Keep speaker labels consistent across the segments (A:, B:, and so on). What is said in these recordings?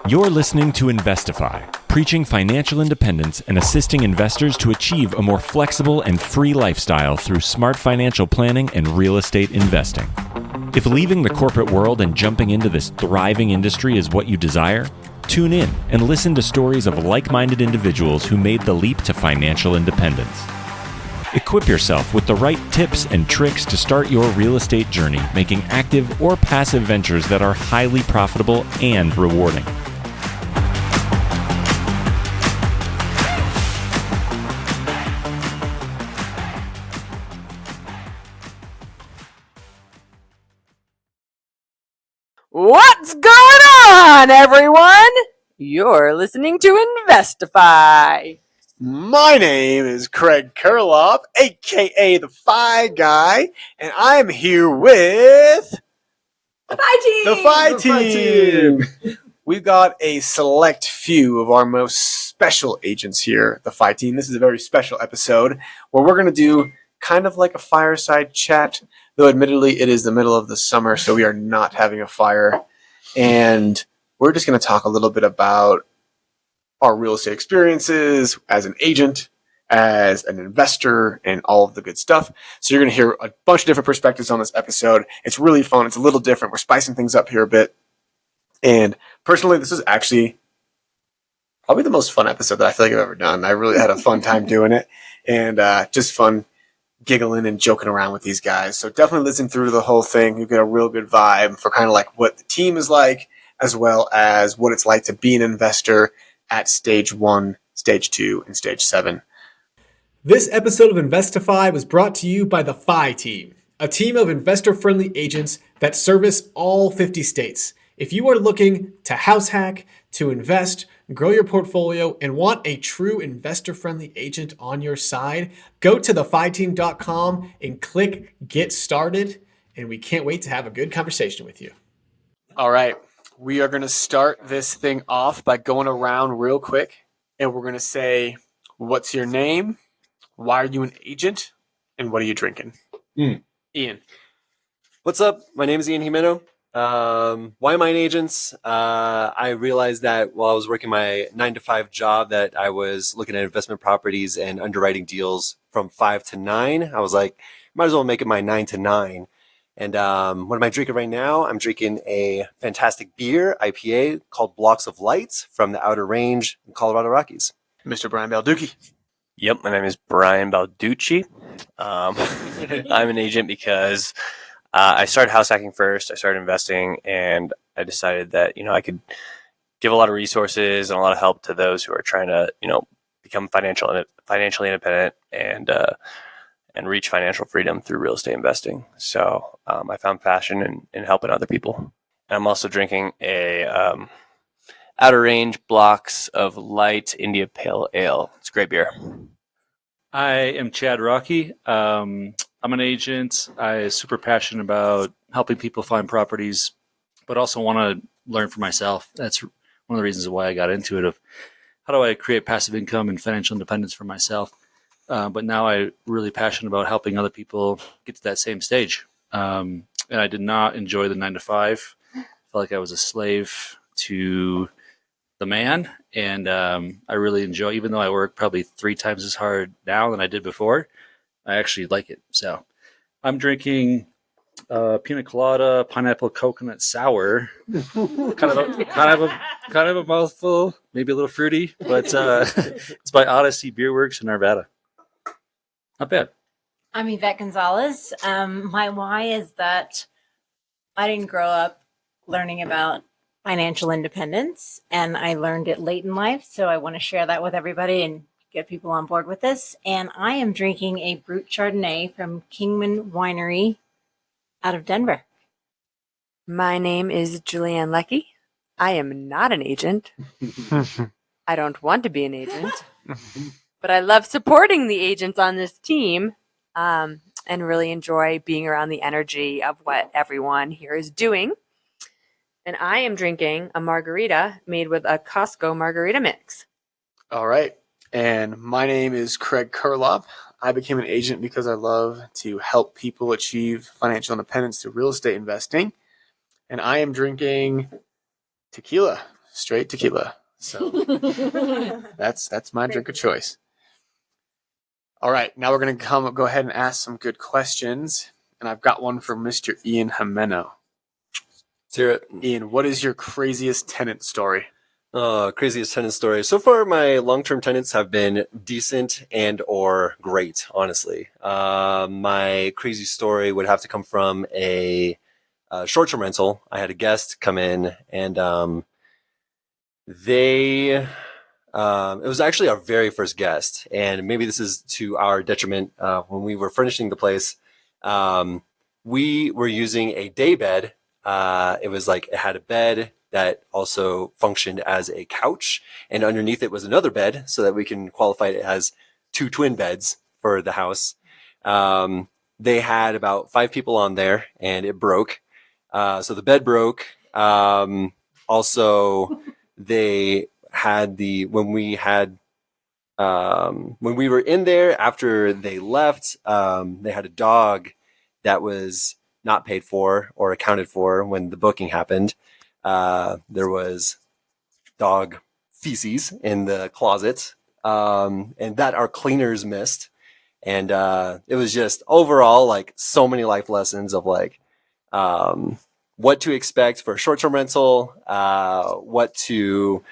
A: You're listening to Investify, preaching financial independence and assisting investors to achieve a more flexible and free lifestyle through smart financial planning and real estate investing. If leaving the corporate world and jumping into this thriving industry is what you desire, tune in and listen to stories of like-minded individuals who made the leap to financial independence. Equip yourself with the right tips and tricks to start your real estate journey, making active or passive ventures that are highly profitable and rewarding.
B: What's going on, everyone? You're listening to Investify.
C: My name is Craig Kurloff, aka the Fi Guy, and I'm here with
B: The Fi Team.
C: We've got a select few of our most special agents here, the Fi Team. This is a very special episode where we're going to do kind of like a fireside chat, though admittedly it is the middle of the summer, so we are not having a fire. And we're just going to talk a little bit about our real estate experiences as an agent, as an investor, and all of the good stuff. So you're going to hear a bunch of different perspectives on this episode. It's really fun. It's a little different. We're spicing things up here a bit. And personally, this is actually probably the most fun episode that I feel like I've ever done. I really had a fun time doing it, and just fun giggling and joking around with these guys. So definitely listen through the whole thing. You get a real good vibe for kind of like what the team is like, as well as what it's like to be an investor at stage 1, stage 2, and stage 7.
D: This episode of Investify was brought to you by the Fi Team, a team of investor-friendly agents that service all 50 states. If you are looking to house hack, to invest, grow your portfolio, and want a true investor-friendly agent on your side, go to thefiteam.com and click Get Started, and we can't wait to have a good conversation with you.
C: All right. We are going to start this thing off by going around real quick, and we're going to say, what's your name? Why are you an agent? And what are you drinking? Ian.
E: What's up? My name is Ian Jimeno. Why am I an agent? I realized that while I was working my 9-to-5 job that I was looking at investment properties and underwriting deals from 5 to 9. I was like, might as well make it my 9 to 9. And what am I drinking right now? I'm drinking a fantastic beer, IPA, called Blocks of Light from the Outer Range in Colorado Rockies.
C: Mr. Brian Balducci.
F: Yep, my name is Brian Balducci. I'm an agent because I started house hacking first. I started investing, and I decided that I could give a lot of resources and a lot of help to those who are trying to become financially independent and reach financial freedom through real estate investing. So I found passion in helping other people. And I'm also drinking a Outer Range Blocks of Light India Pale Ale. It's a great beer.
G: I am Chad Rocky. I'm an agent. I'm super passionate about helping people find properties, but also want to learn for myself. That's one of the reasons why I got into it, of how do I create passive income and financial independence for myself. But now I'm really passionate about helping other people get to that same stage. And I did not enjoy the 9-to-5. I felt like I was a slave to the man. And I really enjoy, even though I work probably 3 times as hard now than I did before, I actually like it. So I'm drinking pina colada, pineapple coconut sour, kind of a mouthful, maybe a little fruity, but it's by Odyssey Beer Works in Arvada. Not bad.
H: I'm Yvette Gonzalez. My why is that I didn't grow up learning about financial independence, and I learned it late in life. So I want to share that with everybody and get people on board with this. And I am drinking a Brut Chardonnay from Kingman Winery out of Denver.
B: My name is Julianne Leckie. I am not an agent. I don't want to be an agent. But I love supporting the agents on this team and really enjoy being around the energy of what everyone here is doing. And I am drinking a margarita made with a Costco margarita mix.
C: All right. And my name is Craig Kurloff. I became an agent because I love to help people achieve financial independence through real estate investing. And I am drinking tequila. straight tequila. So that's my drink of choice. All right, now we're going to go ahead and ask some good questions. And I've got one from Mr. Ian Jimeno.
E: Let's hear it.
C: Ian, what is your craziest tenant story?
E: Craziest tenant story. So far, my long-term tenants have been decent and or great, honestly. My crazy story would have to come from a short-term rental. I had a guest come in, and it was actually our very first guest, and maybe this is to our detriment. When we were furnishing the place, we were using a day bed. It had a bed that also functioned as a couch, and underneath it was another bed, so that we can qualify it as 2 twin beds for the house. They had about 5 people on there, and it broke. So the bed broke. Also, they had when we were in there after they left, they had a dog that was not paid for or accounted for when the booking happened. There was dog feces in the closet, and that our cleaners missed. And it was just overall like so many life lessons of like what to expect for a short-term rental, what to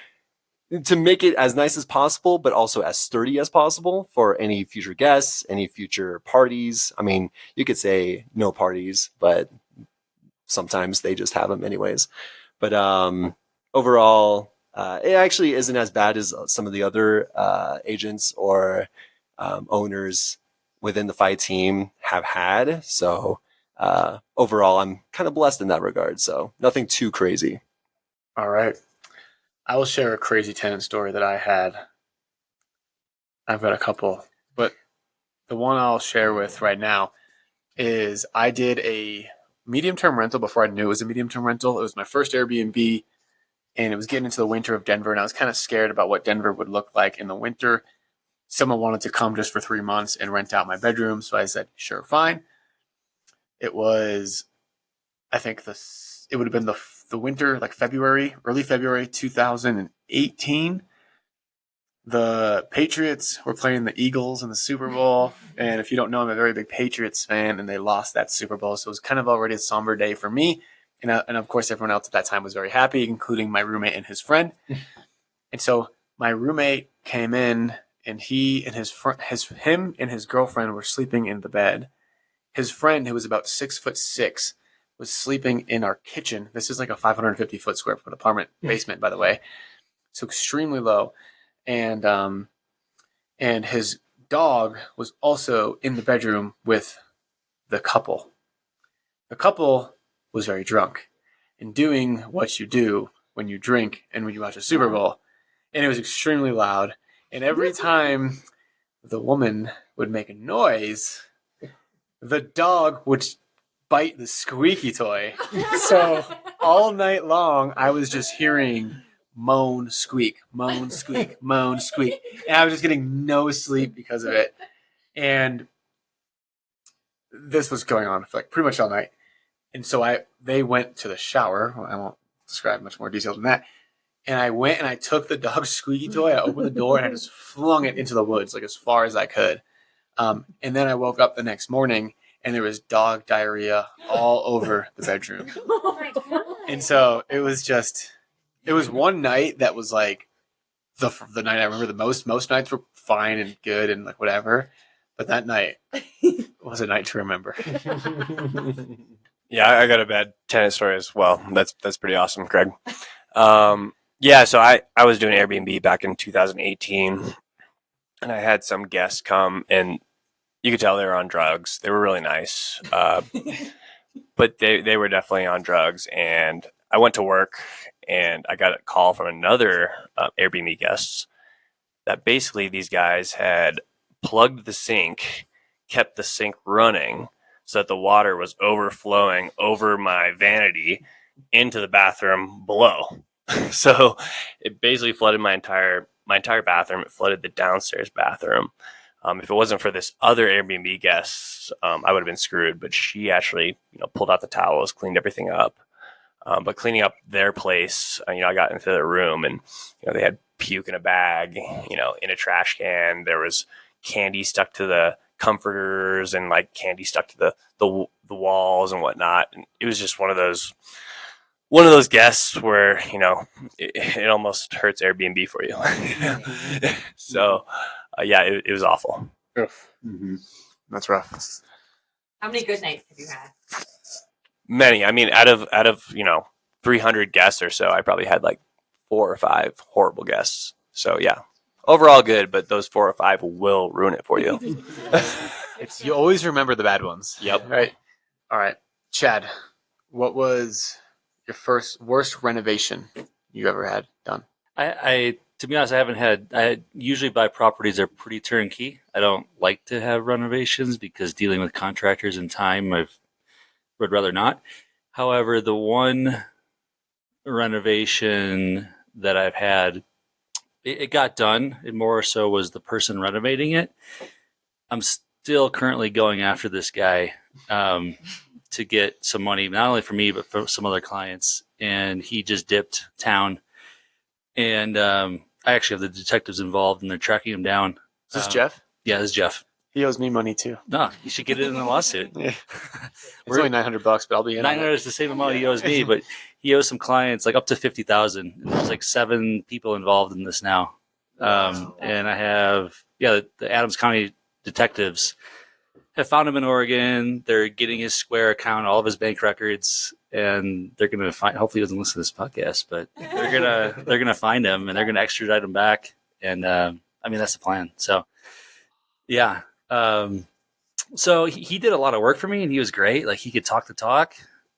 E: make it as nice as possible, but also as sturdy as possible for any future guests, any future parties. I mean, you could say no parties, but sometimes they just have them anyways. But overall, it actually isn't as bad as some of the other agents or owners within the FI team have had. So overall, I'm kind of blessed in that regard. So nothing too crazy.
C: All right. I will share a crazy tenant story that I had. I've got a couple, but the one I'll share with right now is I did a medium-term rental before I knew it was a medium-term rental. It was my first Airbnb, and it was getting into the winter of Denver, and I was kind of scared about what Denver would look like in the winter. Someone wanted to come just for 3 months and rent out my bedroom, so I said, sure, fine. It was, I think it would have been the winter, like early February 2018. The Patriots were playing the Eagles in the Super Bowl. And if you don't know, I'm a very big Patriots fan, and they lost that Super Bowl. So it was kind of already a somber day for me. And of course, everyone else at that time was very happy, including my roommate and his friend. And so my roommate came in, and him and his girlfriend were sleeping in the bed. His friend, who was about 6'6", was sleeping in our kitchen. This is like a 550 square foot apartment basement, by the way. So extremely low. And his dog was also in the bedroom with the couple. The couple was very drunk and doing what you do when you drink and when you watch a Super Bowl. And it was extremely loud. And every time the woman would make a noise, the dog would bite the squeaky toy. So all night long, I was just hearing moan, squeak, moan, squeak, moan, squeak. And I was just getting no sleep because of it. And this was going on for like pretty much all night. And so they went to the shower. Well, I won't describe much more detail than that. And I went and I took the dog's squeaky toy. I opened the door and I just flung it into the woods like as far as I could. And then I woke up the next morning and there was dog diarrhea all over the bedroom.
H: Oh my God.
C: And so it was one night that was like the night I remember the most. Most nights were fine and good and like whatever. But that night was a night to remember.
F: Yeah, I got a bad tenant story as well. That's pretty awesome, Greg. Yeah, so I was doing Airbnb back in 2018, and I had some guests come, and you could tell they were on drugs. They were really nice, but they were definitely on drugs. And I went to work, and I got a call from another Airbnb guests that basically these guys had plugged the sink, kept the sink running, so that the water was overflowing over my vanity into the bathroom below. So it basically flooded my entire bathroom. It flooded the downstairs bathroom. If it wasn't for this other Airbnb guest, I would have been screwed. But she actually, pulled out the towels, cleaned everything up. But cleaning up their place, I got into their room and, they had puke in a bag, in a trash can. There was candy stuck to the comforters and like candy stuck to the walls and whatnot. And it was just one of those guests where, it almost hurts Airbnb for you. So, it was awful.
C: Mm-hmm. That's rough.
B: How many good nights have you had?
F: Many. I mean, out of 300 guests or so, I probably had like 4 or 5 horrible guests. So yeah, overall good, but those 4 or 5 will ruin it for you.
C: You always remember the bad ones.
F: Yep.
C: All right. Chad, what was your worst renovation you ever had done?
G: I to be honest, I usually buy properties that are pretty turnkey. I don't like to have renovations because dealing with contractors and time, would rather not. However, the one renovation that I've had, it got done. It more so was the person renovating it. I'm still currently going after this guy to get some money, not only for me, but for some other clients. And he just dipped town. And I actually have the detectives involved, and they're tracking him down.
C: Is this Jeff?
G: Yeah, this is Jeff.
C: He owes me money too.
G: No, you should get it in a lawsuit.
C: Yeah. It's only $900, but I'll be in.
G: 900 is the same amount he owes me, but he owes some clients like up to 50,000. There's like 7 people involved in this now. And I have, the Adams County detectives have found him in Oregon. They're getting his Square account, all of his bank records, and they're going to find, hopefully he doesn't listen to this podcast, but they're going to find him and they're going to extradite him back. And that's the plan. So yeah. So he did a lot of work for me and he was great. Like he could talk the talk,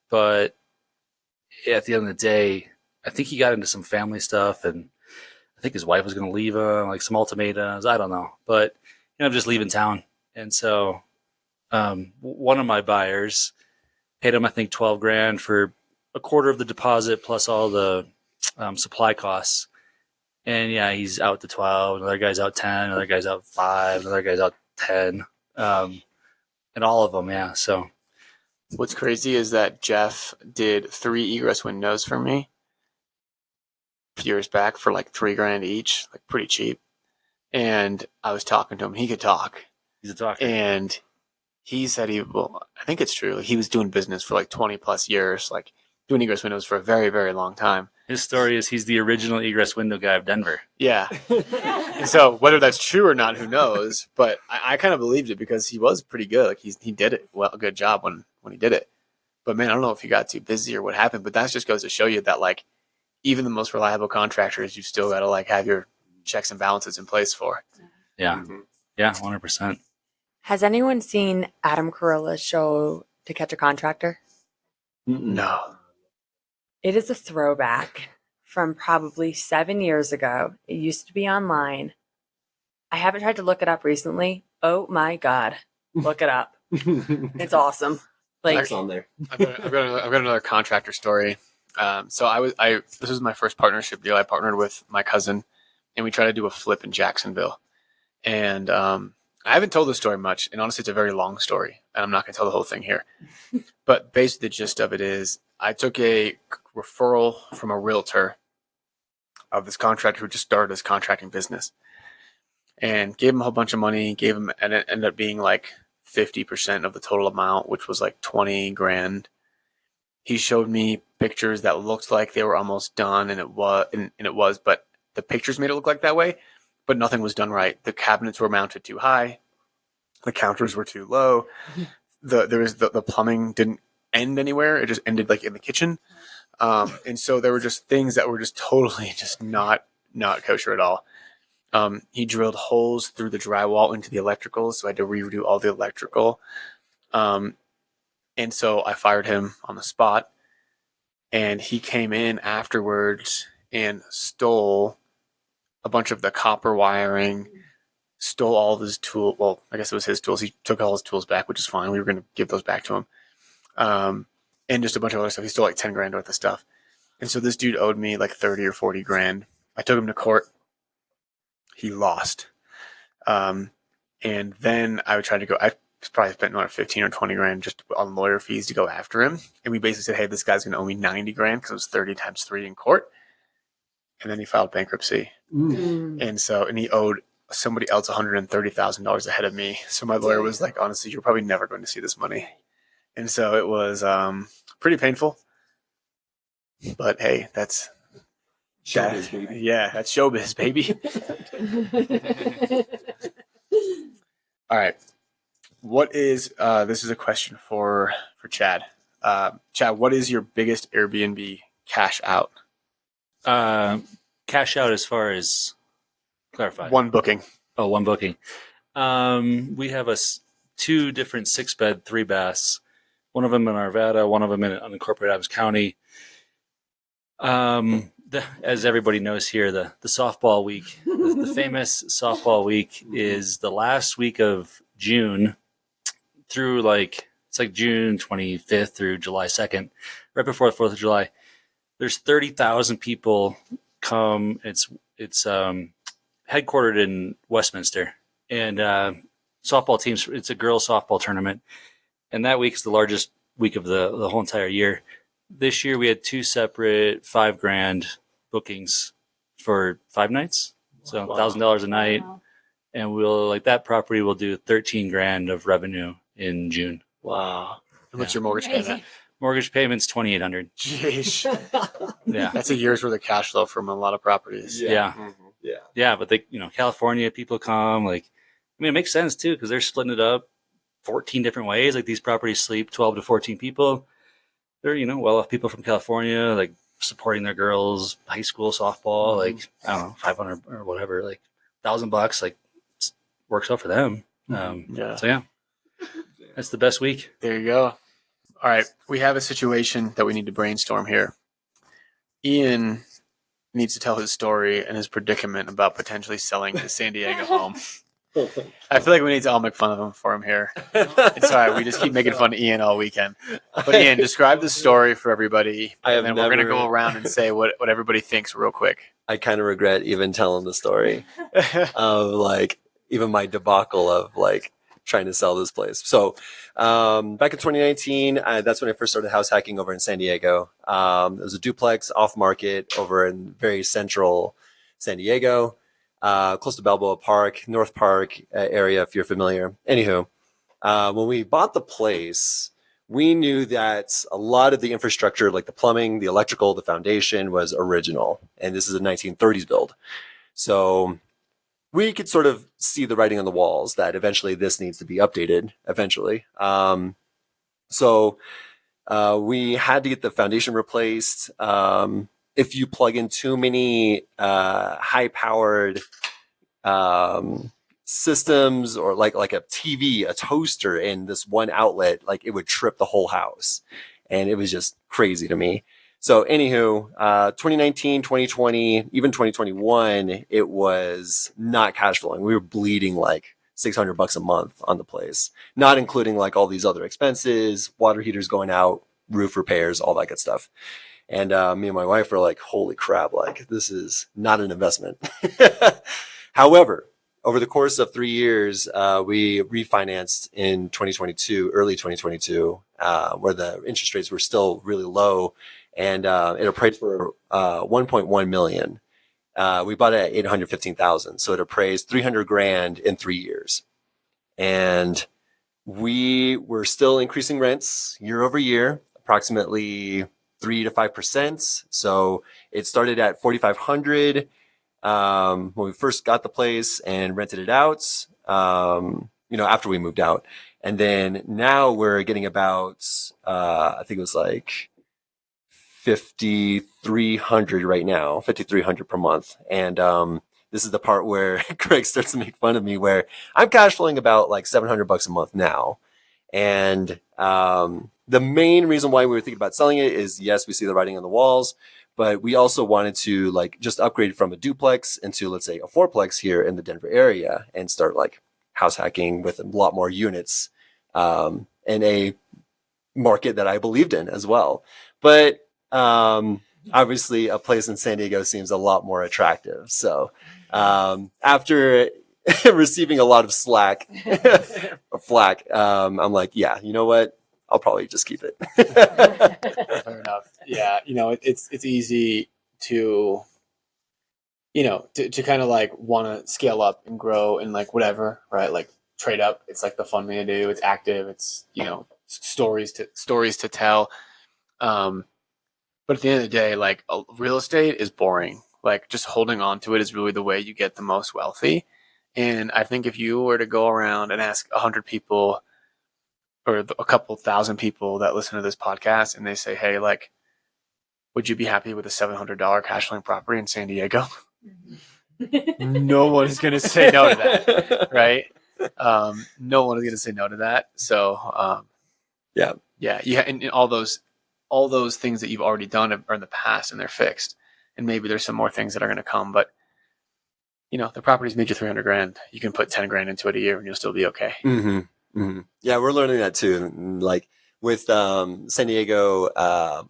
G: but at the end of the day, I think he got into some family stuff and I think his wife was going to leave him, like some ultimatums. I don't know, but I'm just leaving town. And so, one of my buyers paid him, I think, $12,000 for a quarter of the deposit plus all the supply costs. And yeah, he's out to 12. Another guy's out 10. Another guy's out 5. Another guy's out 10. And all of them, yeah. So
C: what's crazy is that Jeff did 3 egress windows for me a few years back for like $3,000 each, like pretty cheap. And I was talking to him. He could talk.
G: He's a talker.
C: And he said I think it's true. He was doing business for like 20 plus years, like doing egress windows for a very, very long time.
G: His story is he's the original egress window guy of Denver.
C: Yeah. And so whether that's true or not, who knows? But I kind of believed it because he was pretty good. Like he did it well, a good job when he did it. But man, I don't know if he got too busy or what happened. But that just goes to show you that like even the most reliable contractors, you still got to like have your checks and balances in place for.
G: Yeah.
C: Mm-hmm.
G: Yeah, 100%.
B: Has anyone seen Adam Carolla's show To Catch a Contractor?
C: No.
B: It is a throwback from probably 7 years ago. It used to be online. I haven't tried to look it up recently. Oh my God. Look it up. It's awesome. Like,
E: That's on there.
C: I've got another contractor story. So this was my first partnership deal. I partnered with my cousin, and we tried to do a flip in Jacksonville. And I haven't told this story much, and honestly, it's a very long story, and I'm not going to tell the whole thing here. But basically, the gist of it is, I took a referral from a realtor of this contractor who just started his contracting business, and gave him a whole bunch of money. And it ended up being like 50% of the total amount, which was like $20,000. He showed me pictures that looked like they were almost done, and it was, but the pictures made it look like that way, but nothing was done right. The cabinets were mounted too high, the counters were too low, the plumbing didn't end anywhere; it just ended like in the kitchen, and so there were just things that were just totally just not kosher at all. He drilled holes through the drywall into the electrical, so I had to redo all the electrical. And so I fired him on the spot, and he came in afterwards and stole a bunch of the copper wiring, stole all of his tool. Well, I guess it was his tools. He took all his tools back, which is fine. We were going to give those back to him. And just a bunch of other stuff. He stole like $10,000 worth of stuff. And so this dude owed me like 30 or 40 grand. I took him to court. He lost. And then I tried to go, probably spent another 15 or 20 grand just on lawyer fees to go after him. And we basically said, hey, this guy's going to owe me 90 grand because it was 30 times 3 in court. And then he filed bankruptcy. And he owed somebody else $130,000 ahead of me. So my lawyer was like, honestly, you're probably never going to see this money. And so it was pretty painful. But hey, that's
E: Showbiz, baby.
C: Yeah, that's showbiz, baby. All right. What is this is a question for Chad. Chad, what is your biggest Airbnb cash out?
G: Cash out as far as clarify.
C: One booking.
G: Oh, one booking. We have 2 different 6-bed, 3 baths. One of them in Arvada, one of them in unincorporated Adams County. As everybody knows here, the softball week, the famous softball week, is the last week of June through it's like June 25th through July 2nd, right before the 4th of July. There's 30,000 people come. It's headquartered in Westminster, and softball teams. It's a girls softball tournament, and that week is the largest week of the whole entire year. This year we had 2 separate $5,000 bookings for 5 nights, so $1,000 a night, and we'll that property will do $13,000 of revenue in June.
C: Wow! And what's your mortgage payment?
G: Mortgage payment's $2,800.
C: Jeez.
G: Yeah,
C: That's a year's worth of cash flow from a lot of properties.
G: Yeah.
E: Mm-hmm.
G: Yeah, but they, California people come. It makes sense too because they're splitting it up 14 different ways. These properties sleep 12 to 14 people. They're well-off people from California, supporting their girls' high school softball. I don't know, 500 or whatever, $1,000. Works out for them. So yeah, that's the best week.
C: There you go. All right, we have a situation that we need to brainstorm here. Ian needs to tell his story and his predicament about potentially selling his San Diego home. I feel like we need to all make fun of him for him here. It's all right. We just keep making fun of Ian all weekend. But Ian, describe the story for everybody, and then we're going to go around and say what everybody thinks real quick.
E: I kind of regret even telling the story of even my debacle of trying to sell this place. So back in 2019, that's when I first started house hacking over in San Diego. It was a duplex off market over in very central San Diego. Close to Balboa Park, North Park area, if you're familiar. Anywho, when we bought the place, we knew that a lot of the infrastructure, like the plumbing, the electrical, the foundation, was original. And this is a 1930s build. So we could sort of see the writing on the walls that eventually this needs to be updated eventually. So we had to get the foundation replaced. If you plug in too many high-powered systems or like a TV, a toaster in this one outlet, it would trip the whole house. And it was just crazy to me. So anywho, 2019, 2020, even 2021, it was not cash flowing. We were bleeding $600 a month on the place, not including all these other expenses, water heaters going out, roof repairs, all that good stuff. And me and my wife were like, holy crap, this is not an investment. However, over the course of 3 years, we refinanced in 2022, early 2022, where the interest rates were still really low. And it appraised for $1.1 million. We bought it at $815,000. So it appraised $300,000 in 3 years. And we were still increasing rents year over year, approximately 3 to 5%. So it started at $4,500 when we first got the place and rented it out, after we moved out. And then now we're getting about, I think it was $5,300 right now, $5,300 per month. And this is the part where Greg starts to make fun of me, where I'm cash flowing about $700 a month now. And the main reason why we were thinking about selling it is, yes, we see the writing on the walls, but we also wanted to just upgrade from a duplex into, let's say, a fourplex here in the Denver area and start house hacking with a lot more units in a market that I believed in as well. But obviously a place in San Diego seems a lot more attractive. So after receiving a lot of slack or flack, I'm like, yeah, you know what? I'll probably just keep it.
C: Fair enough. Yeah, it's easy to to kind of like want to scale up and grow and like whatever, right? Like trade up. It's like the fun thing to do. It's active. It's stories to tell. But at the end of the day, like real estate is boring. Like just holding on to it is really the way you get the most wealthy. And I think if you were to go around and ask 100 people or a couple thousand people that listen to this podcast and they say, hey, like, would you be happy with a $700 cash flowing property in San Diego? No one is going to say no to that, right? No one is going to say no to that. So, yeah, and all those things that you've already done are in the past and they're fixed, and maybe there's some more things that are going to come. But the property's made you $300,000. You can put $10,000 into it a year, and you'll still be okay.
E: Mm-hmm. Mm-hmm. Yeah, we're learning that too. Like with San Diego,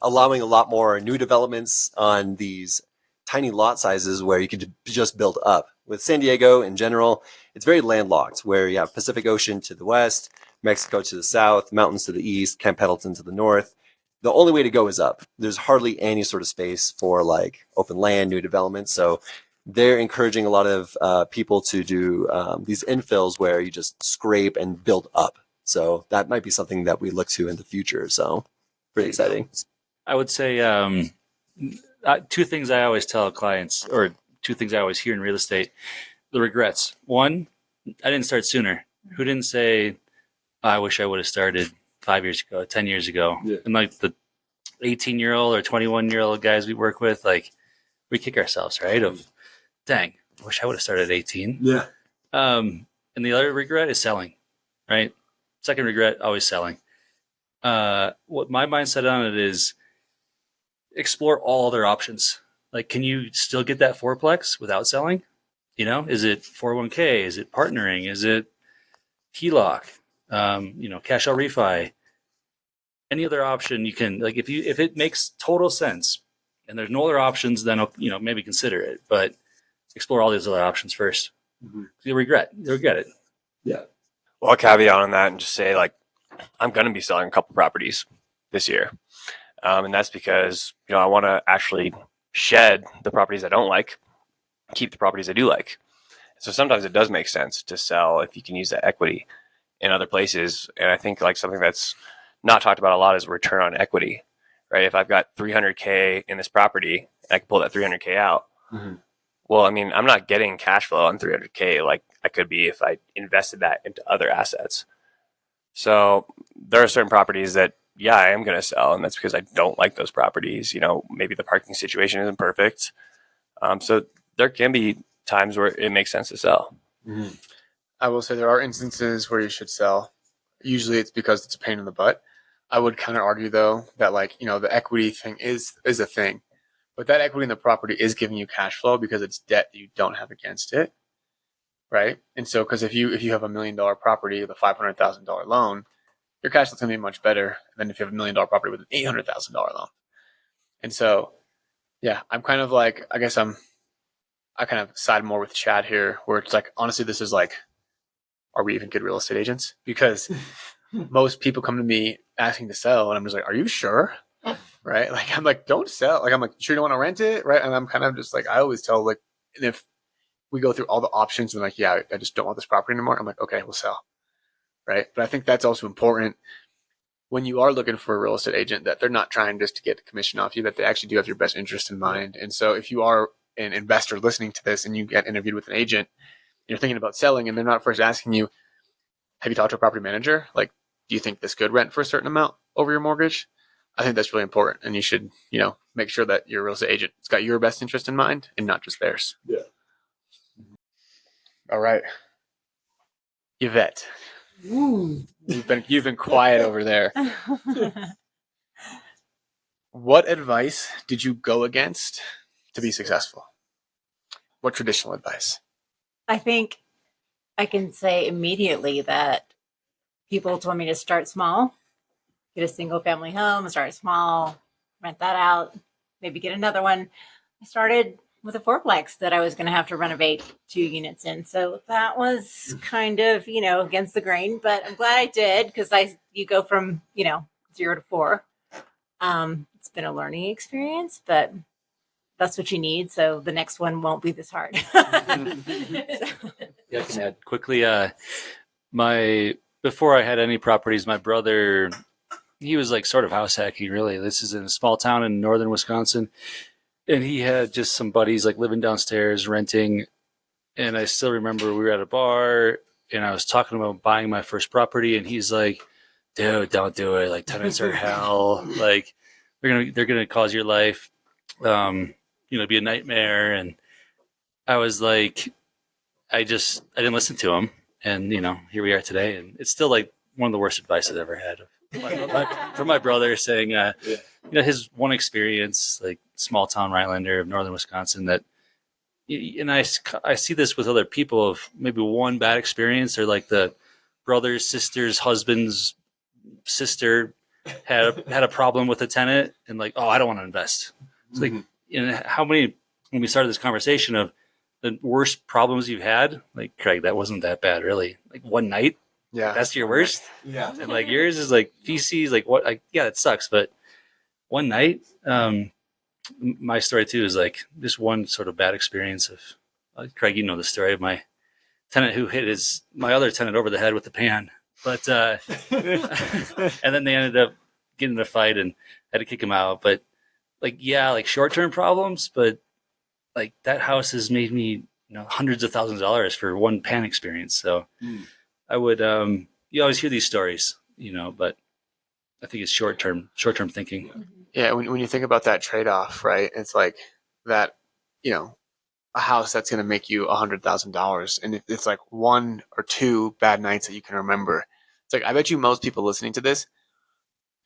E: allowing a lot more new developments on these tiny lot sizes where you could just build up. With San Diego in general, it's very landlocked, where you have Pacific Ocean to the west, Mexico to the south, mountains to the east, Camp Pendleton to the north. The only way to go is up. There's hardly any sort of space for like open land, new development. So they're encouraging a lot of people to do these infills where you just scrape and build up. So that might be something that we look to in the future. So pretty exciting.
G: I would say two things I always tell clients, or two things I always hear in real estate: the regrets. One, I didn't start sooner. Who didn't say, I wish I would have started 5 years ago, 10 years ago? Yeah. And like the 18-year-old or 21-year-old guys we work with, like we kick ourselves, right? Of, dang, I wish I would have started at 18.
E: Yeah.
G: And the other regret is selling, right? Second regret, always selling. What my mindset on it is, explore all other options. Like, can you still get that fourplex without selling? Is it 401k? Is it partnering? Is it HELOC? Cash out refi? Any other option you can, like, if it makes total sense and there's no other options, then, maybe consider it, but explore all these other options first. Mm-hmm. You'll regret it.
E: Yeah.
F: Well, I'll caveat on that and just say, like, I'm going to be selling a couple properties this year. And that's because, I want to actually shed the properties I don't like, keep the properties I do like. So sometimes it does make sense to sell if you can use that equity in other places. And I think like something that's not talked about a lot is return on equity, right? If I've got $300K in this property, I can pull that $300K out. Mm-hmm. Well, I mean, I'm not getting cash flow on $300K like I could be if I invested that into other assets. So there are certain properties that, yeah, I am going to sell, and that's because I don't like those properties. Maybe the parking situation isn't perfect. So there can be times where it makes sense to sell.
C: Mm-hmm. I will say there are instances where you should sell. Usually it's because it's a pain in the butt. I would kind of argue, though, that the equity thing is a thing. But that equity in the property is giving you cash flow because it's debt that you don't have against it, right? And so, because if you have $1 million property with a $500,000 loan, your cash flow is going to be much better than if you have $1 million property with an $800,000 loan. And so, yeah, I'm kind of like, I kind of side more with Chad here, where it's like, honestly, this is like, are we even good real estate agents? Because most people come to me asking to sell, and I'm just like, are you sure? Right? Like, I'm like, don't sell. Like, I'm like, sure you don't want to rent it? Right? And I'm kind of just like, I always tell, like, and if we go through all the options and like, yeah, I just don't want this property anymore, I'm like, okay, we'll sell. Right? But I think that's also important when you are looking for a real estate agent, that they're not trying just to get the commission off you, that they actually do have your best interest in mind. And so if you are an investor listening to this and you get interviewed with an agent, and you're thinking about selling, and they're not first asking you, have you talked to a property manager? Like, do you think this could rent for a certain amount over your mortgage? I think that's really important. And you should, make sure that your real estate agent has got your best interest in mind and not just theirs.
E: Yeah.
C: All right. Yvette. You've been quiet over there. What advice did you go against to be successful? What traditional advice?
H: I think I can say immediately that people told me to start small, get a single family home, start small, rent that out, maybe get another one. I started with a fourplex that I was going to have to renovate 2 units in. So that was kind of, against the grain, but I'm glad I did because you go from, 0 to 4. It's been a learning experience, but that's what you need. So the next one won't be this hard.
G: Yeah, I can add quickly. Before I had any properties, my brother, he was like sort of house hacking. Really, this is in a small town in northern Wisconsin, and he had just some buddies like living downstairs renting. And I still remember we were at a bar, and I was talking about buying my first property, and he's like, "Dude, don't do it. Like tenants are hell. Like they're gonna cause your life, be a nightmare." And I was like, I didn't listen to him. And, here we are today. And it's still like one of the worst advice I've ever had from my brother saying, his one experience, like small town Rhinelander of northern Wisconsin, that, and I see this with other people of maybe one bad experience, or like the brother's sister's husband's sister had a problem with a tenant and like, oh, I don't want to invest. It's like, how many, when we started this conversation of, the worst problems you've had, like Craig, that wasn't that bad, really. Like one night, that's your worst. Yeah, and like yours is like feces, like what? Like it sucks, but one night. My story too is like just one sort of bad experience of Craig. You know the story of my tenant who hit my other tenant over the head with the pan, but and then they ended up getting in a fight and had to kick him out. But like short term problems, but like that house has made me, hundreds of thousands of dollars for one pan experience. So I would, you always hear these stories, but I think it's short-term thinking.
C: Yeah. When you think about that trade-off, right, it's like that, a house that's going to make you $100,000. And if it's like 1 or 2 bad nights that you can remember, it's like, I bet you most people listening to this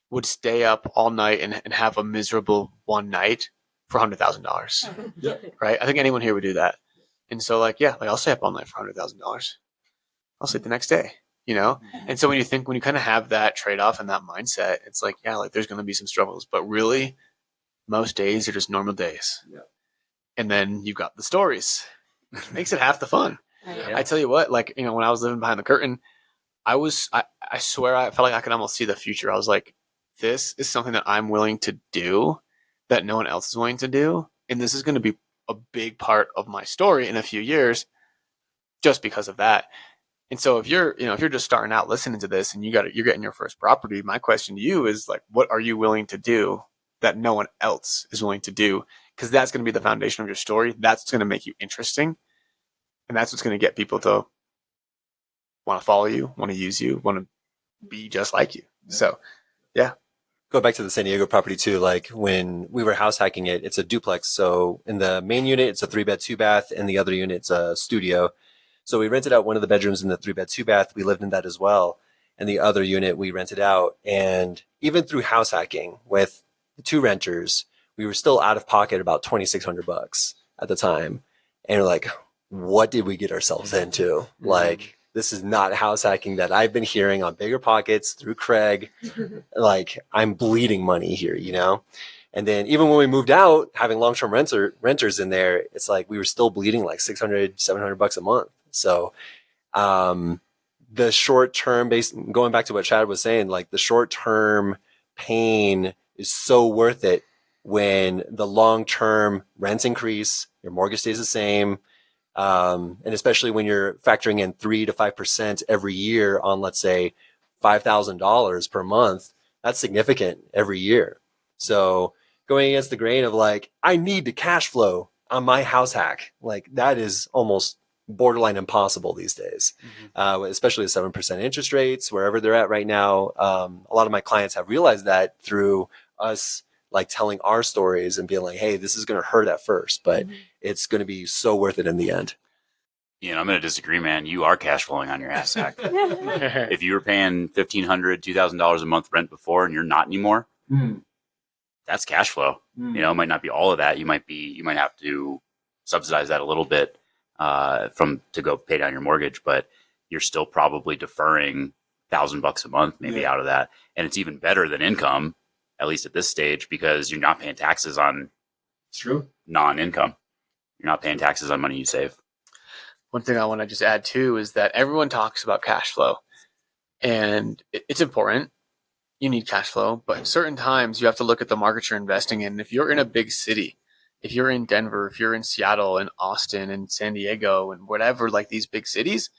C: would stay up all night and have a miserable one night for $100,000, right? I think anyone here would do that. And so I'll stay up all night for $100,000. I'll sleep the next day, And so when you kind of have that trade-off and that mindset, it's like, there's going to be some struggles, but really most days are just normal days. Yeah. And then you've got the stories. It makes it half the fun. Yeah. I tell you what, when I was living behind the curtain, I swear I felt like I could almost see the future. I was like, this is something that I'm willing to do that no one else is willing to do. And this is going to be a big part of my story in a few years just because of that. And so if you're just starting out listening to this and you're getting your first property, my question to you is like, what are you willing to do that no one else is willing to do? Because that's going to be the foundation of your story. That's going to make you interesting. And that's what's going to get people to want to follow you, want to use you, want to be just like you. So, yeah.
E: Go back to the San Diego property too. Like when we were house hacking it, it's a duplex. So in the main unit, it's a 3-bed, 2-bath, and the other unit's a studio. So we rented out one of the bedrooms in the 3-bed, 2-bath. We lived in that as well. And the other unit we rented out. And even through house hacking with the 2 renters, we were still out of pocket about $2,600 at the time. And we're like, what did we get ourselves into? Like, this is not house hacking that I've been hearing on Bigger Pockets through Craig. Like, I'm bleeding money here, And then even when we moved out, having long-term renters in there, it's like we were still bleeding like $600, $700 a month. So the short-term, going back to what Chad was saying, like the short-term pain is so worth it when the long-term rents increase, your mortgage stays the same. And especially when you're factoring in 3 to 5% every year on, let's say, $5,000 per month, that's significant every year. So going against the grain of like, I need to cash flow on my house hack, like that is almost borderline impossible these days, especially with 7% interest rates, wherever they're at right now. A lot of my clients have realized that through us like telling our stories and being like, hey, this is going to hurt at first, but it's going to be so worth it in the end.
I: I'm going to disagree, man. You are cash flowing on your house hack. If you were paying $1,500, $2,000 a month rent before and you're not anymore, that's cash flow. It might not be all of that. You might have to subsidize that a little bit to go pay down your mortgage, but you're still probably deferring $1,000 a month maybe out of that. And it's even better than income, at least at this stage, because you're not paying taxes on non-income. You're not paying taxes on money you save.
C: One thing I want to just add too is that everyone talks about cash flow, and it's important. You need cash flow, but certain times you have to look at the market you're investing in. If you're in a big city, if you're in Denver, if you're in Seattle and Austin and San Diego and whatever, like these big cities,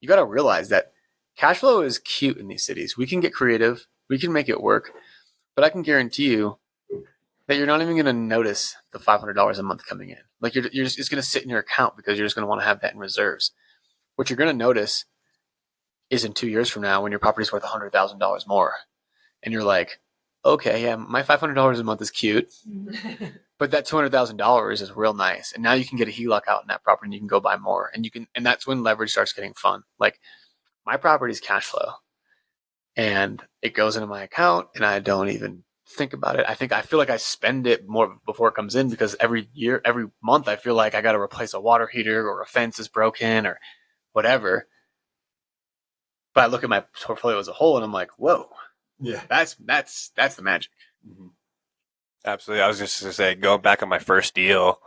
C: you got to realize that cash flow is cute in these cities. We can get creative, we can make it work, but I can guarantee you that you're not even going to notice the $500 a month coming in. Like you're just, it's going to sit in your account because you're just going to want to have that in reserves. What you're going to notice is in 2 years from now when your property's worth $100,000 more. And you're like, okay, yeah, my $500 a month is cute, but that $200,000 is real nice. And now you can get a HELOC out in that property and you can go buy more. And and that's when leverage starts getting fun. Like my property's cash flow and it goes into my account and I don't even think about it. I feel like I spend it more before it comes in because every month, I feel like I got to replace a water heater or a fence is broken or whatever. But I look at my portfolio as a whole and I'm like, whoa. Yeah, that's the magic.
F: Mm-hmm. Absolutely. I was just to say, going back on my first deal,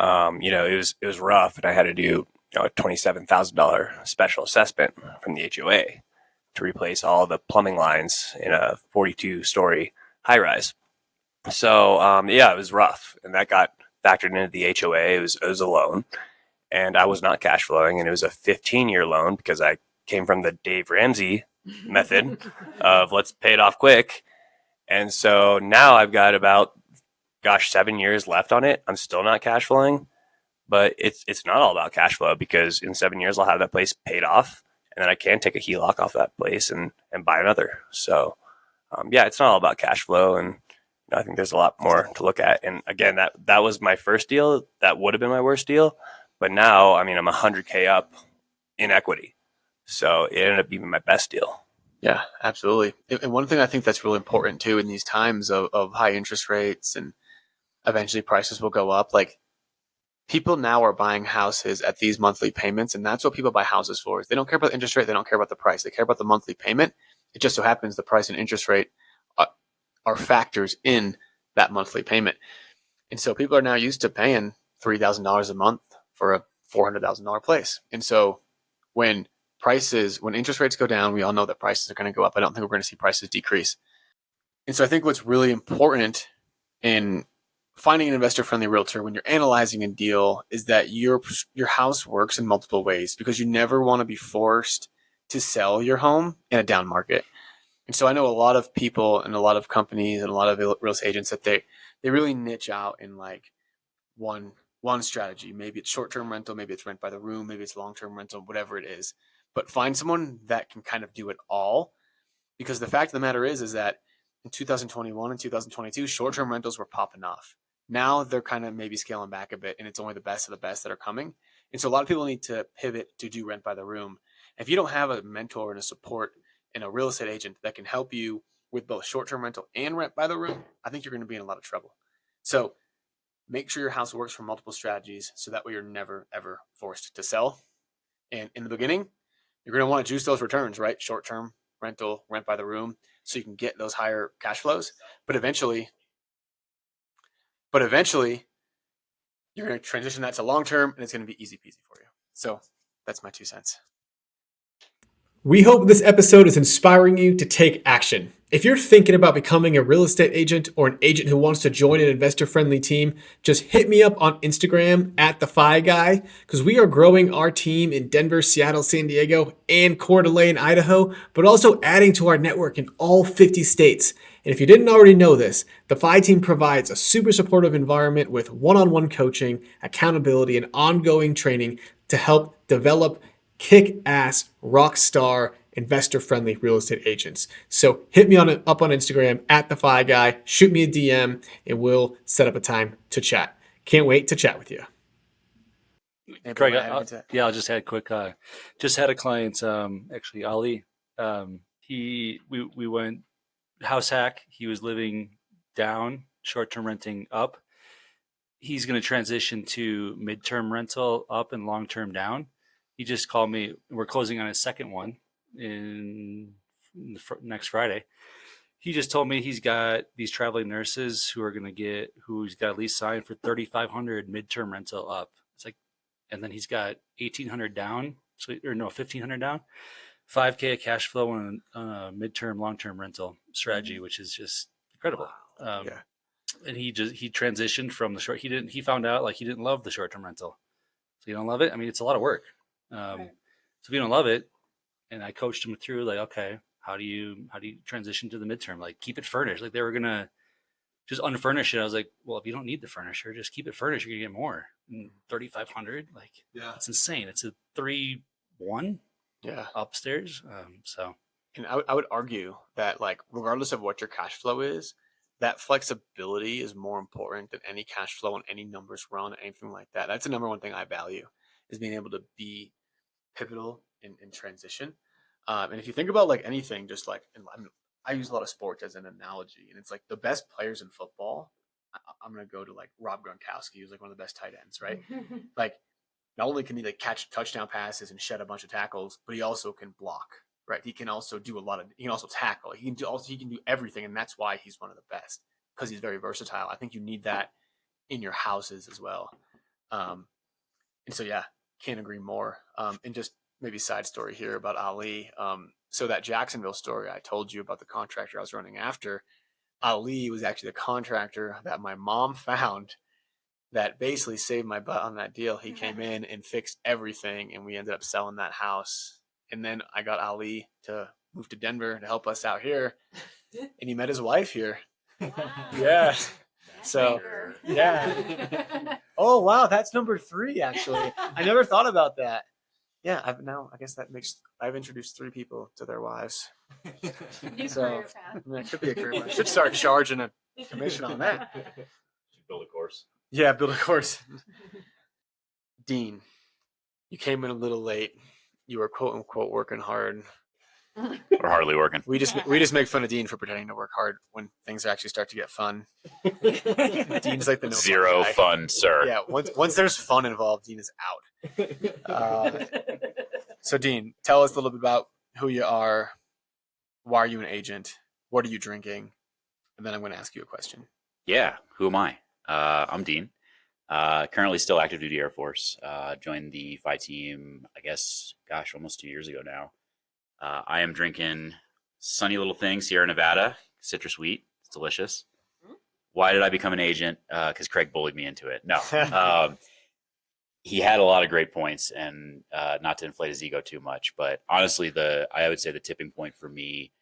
F: it was rough, and I had to do a $27,000 special assessment from the HOA to replace all the plumbing lines in a 42-story high rise. So it was rough, and that got factored into the HOA. It was a loan, and I was not cash flowing, and it was a 15-year loan because I came from the Dave Ramsey method of let's pay it off quick. And so now I've got about 7 years left on it. I'm still not cash flowing, but it's not all about cash flow because in 7 years I'll have that place paid off and then I can take a HELOC off that place and buy another. So it's not all about cash flow, and I think there's a lot more to look at. And again, that was my first deal. That would have been my worst deal, but now I'm $100K up in equity. So it ended up being my best deal.
C: Yeah, absolutely. And one thing I think that's really important too in these times of high interest rates and eventually prices will go up. Like people now are buying houses at these monthly payments, and that's what people buy houses for. They don't care about the interest rate. They don't care about the price. They care about the monthly payment. It just so happens the price and interest rate are factors in that monthly payment. And so people are now used to paying $3,000 a month for a $400,000 place. And so when interest rates go down, we all know that prices are going to go up. I don't think we're going to see prices decrease. And so I think what's really important in finding an investor-friendly realtor when you're analyzing a deal is that your house works in multiple ways, because you never want to be forced to sell your home in a down market. And so I know a lot of people and a lot of companies and a lot of real estate agents that they really niche out in like one strategy. Maybe it's short-term rental, maybe it's rent by the room, maybe it's long-term rental, whatever it is. But find someone that can kind of do it all, because the fact of the matter is that in 2021 and 2022, short-term rentals were popping off. Now they're kind of maybe scaling back a bit, and it's only the best of the best that are coming. And so a lot of people need to pivot to do rent by the room. If you don't have a mentor and a support and a real estate agent that can help you with both short-term rental and rent by the room, I think you're going to be in a lot of trouble. So make sure your house works for multiple strategies so that way you're never, ever forced to sell. And in the beginning, you're going to want to juice those returns, right? Short-term rental, rent by the room, so you can get those higher cash flows. But eventually, you're going to transition that to long-term, and it's going to be easy peasy for you. So that's my 2 cents.
D: We hope this episode is inspiring you to take action. If you're thinking about becoming a real estate agent or an agent who wants to join an investor-friendly team, just hit me up on Instagram at the Fi Guy, because we are growing our team in Denver, Seattle, San Diego, and Coeur d'Alene, Idaho, but also adding to our network in all 50 states. And if you didn't already know this, the Fi team provides a super supportive environment with one-on-one coaching, accountability, and ongoing training to help develop kick-ass, rock star, investor-friendly real estate agents. So hit me up on Instagram at the Fi Guy, shoot me a DM, and we'll set up a time to chat. Can't wait to chat with you.
G: Craig, I'll just add quick. Just had a client, actually Ali. We went house hack. He was living down, short-term renting up. He's going to transition to mid-term rental up and long-term down. He just called me. We're closing on his second one in next Friday. he just told me he's got these traveling nurses who's got a lease signed for 3,500 midterm rental up. It's like, and then he's got 1,800 down, 1,500 down, 5K of cash flow on a midterm, long-term rental strategy, which is just incredible.
C: Yeah.
G: And he transitioned from the short. He found out like he didn't love the short-term rental. So you don't love it. I mean, it's a lot of work. So if you don't love it, and I coached him through like, okay, how do you transition to the midterm? Like keep it furnished. Like they were gonna just unfurnish it. I was like, well, if you don't need the furniture, just keep it furnished. You're gonna get more. And 3,500, like it's insane. It's a 3-1 upstairs.
C: And I would argue that like regardless of what your cash flow is, that flexibility is more important than any cash flow and any numbers run, anything like that. That's the number one thing I value, is being able to be pivotal in transition. And if you think about like anything, just like I use a lot of sports as an analogy, and it's like the best players in football. I'm gonna go to like Rob Gronkowski, who's like one of the best tight ends, right? Like not only can he like catch touchdown passes and shed a bunch of tackles, but he also can block, right? He can also do he can also tackle. He can do everything, and that's why he's one of the best, because he's very versatile. I think you need that in your houses as well. And so yeah, can't agree more. And just maybe side story here about Ali. So that Jacksonville story I told you about the contractor I was running after, Ali was actually the contractor that my mom found that basically saved my butt on that deal. He came in and fixed everything, and we ended up selling that house. And then I got Ali to move to Denver to help us out here, and he met his wife here.
H: Wow.
C: Yeah. So, yeah. Oh, wow. That's number 3, actually. I never thought about that. Yeah. I guess I've introduced 3 people to their wives.
H: New
C: So,
H: career path.
C: it could be a career path. I should start charging a commission on that.
I: Should build a course.
C: Yeah, build a course. Dean, you came in a little late. You were quote unquote working hard.
I: We're hardly working.
C: We just make fun of Dean for pretending to work hard when things actually start to get fun. Dean's like the no
I: Zero
C: fun guy.
I: fun, sir.
C: Yeah, once there's fun involved, Dean is out. So Dean, tell us a little bit about who you are. Why are you an agent? What are you drinking? And then I'm going to ask you a question.
I: Yeah. Who am I? I'm Dean. Currently still active duty Air Force. Joined the FI team, I guess, almost 2 years ago now. I am drinking sunny little thing, Sierra Nevada, citrus wheat. It's delicious. Why did I become an agent? Because Craig bullied me into it. No. He had a lot of great points, and not to inflate his ego too much, but honestly, I would say the tipping point for me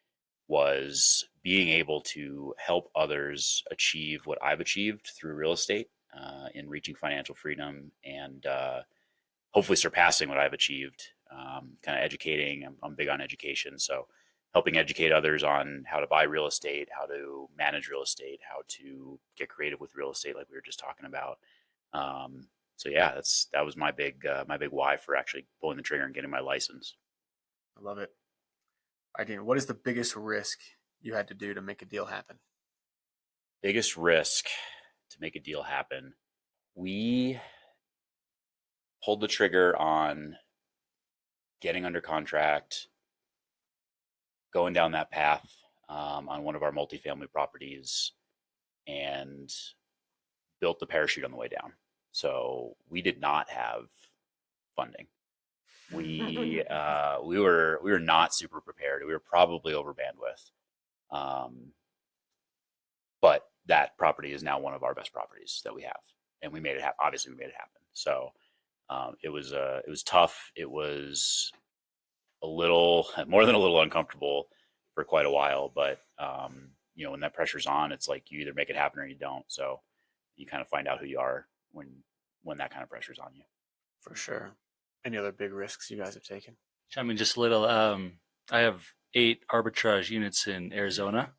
I: was being able to help others achieve what I've achieved through real estate, in reaching financial freedom and hopefully surpassing what I've achieved. Kind of educating. I'm big on education, so helping educate others on how to buy real estate, how to manage real estate, how to get creative with real estate, like we were just talking about. So yeah, that was my big why for actually pulling the trigger and getting my license.
C: I love it. All right, Dean, what is the biggest risk you had to do to make a deal happen?
I: Biggest risk to make a deal happen. We pulled the trigger on getting under contract, going down that path on one of our multifamily properties, and built the parachute on the way down. So we did not have funding. We were not super prepared. We were probably over bandwidth. But that property is now one of our best properties that we have, and we made it happen. Obviously, we made it happen. So it was tough. It was a little more than a little uncomfortable for quite a while. But when that pressure's on, it's like you either make it happen or you don't. So you kind of find out who you are when that kind of pressure's on you.
C: For sure. Any other big risks you guys have taken?
G: I mean, just little. I have 8 arbitrage units in Arizona.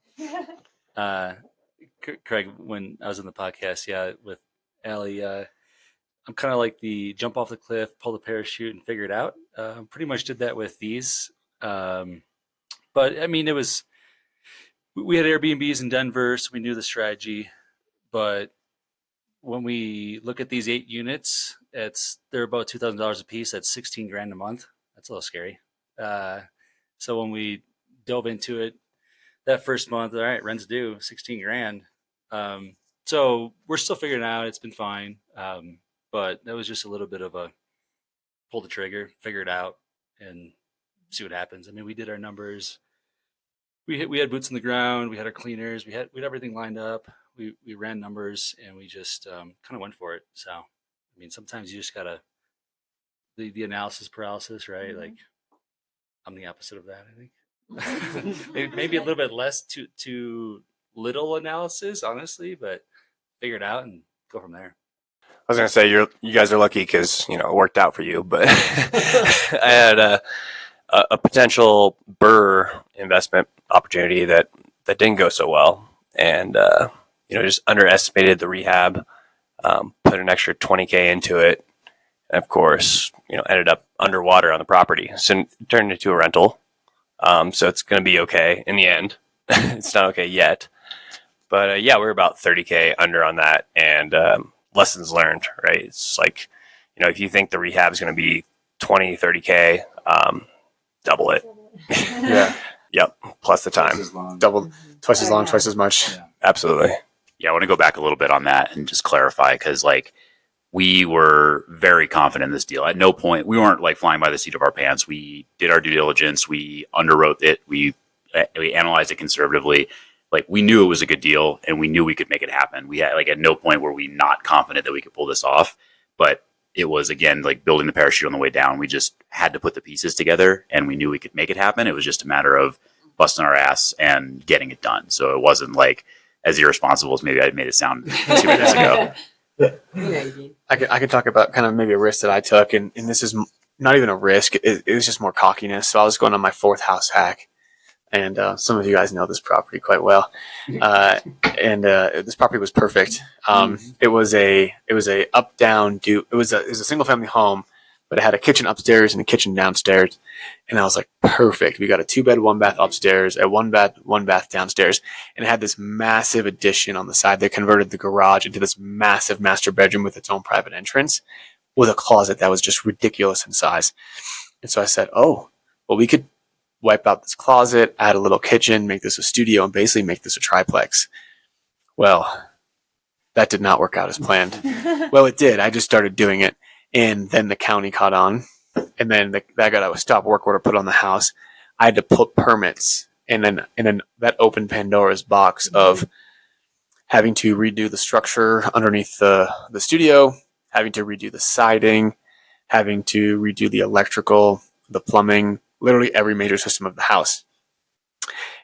G: Craig, when I was in the podcast, with Allie, I'm kind of like the jump off the cliff, pull the parachute, and figure it out. Pretty much did that with these. But I mean, we had Airbnbs in Denver, so we knew the strategy. But when we look at these 8 units, they're about $2,000 a piece. That's $16,000 a month. That's a little scary. So when we dove into it, that first month, all right, rent's due, 16 grand. So we're still figuring it out. It's been fine. But that was just a little bit of a pull the trigger, figure it out, and see what happens. I mean, we did our numbers. We had boots on the ground. We had our cleaners. We had everything lined up. We ran numbers, and we just kind of went for it. So, I mean, sometimes you just gotta the analysis paralysis, right? Like, I'm the opposite of that, I think. Maybe a little bit less too little analysis, honestly, but figure it out and go from there.
J: I was gonna say you guys are lucky because it worked out for you, but I had a potential BRRRR investment opportunity that didn't go so well, and just underestimated the rehab, put an extra $20K into it, and of course ended up underwater on the property, so it turned into a rental. So it's going to be okay in the end. It's not okay yet, but we're about 30K under on that, and lessons learned, right? It's like, if you think the rehab is going to be 20, 30K, double it.
C: Yeah.
J: Yep. Plus the time.
C: Double, twice as long, twice as much.
J: Yeah. Absolutely.
I: Yeah, I want to go back a little bit on that and just clarify, because we were very confident in this deal. At no point, we weren't flying by the seat of our pants. We did our due diligence. We underwrote it. We analyzed it conservatively. We knew it was a good deal, and we knew we could make it happen. We had at no point were we not confident that we could pull this off. But it was, again, building the parachute on the way down. We just had to put the pieces together, and we knew we could make it happen. It was just a matter of busting our ass and getting it done. So it wasn't as irresponsible as maybe I made it sound 2 minutes ago.
C: I can talk about kind of maybe a risk that I took, and this is not even a risk. It was just more cockiness. So I was going on my 4th house hack, and some of you guys know this property quite well. And this property was perfect. It was a up down it was a single family home, but it had a kitchen upstairs and a kitchen downstairs. And I was like, perfect. We got a 2-bed, 1-bath upstairs, a 1-bath downstairs, and it had this massive addition on the side. They converted the garage into this massive master bedroom with its own private entrance, with a closet that was just ridiculous in size. And so I said, oh, well, we could wipe out this closet, add a little kitchen, make this a studio, and basically make this a triplex. Well, that did not work out as planned. Well, it did. I just started doing it, and then the county caught on, and then that got a stop work order put on the house. I had to put permits, and then that opened Pandora's box of having to redo the structure underneath the studio, having to redo the siding, having to redo the electrical, the plumbing, literally every major system of the house.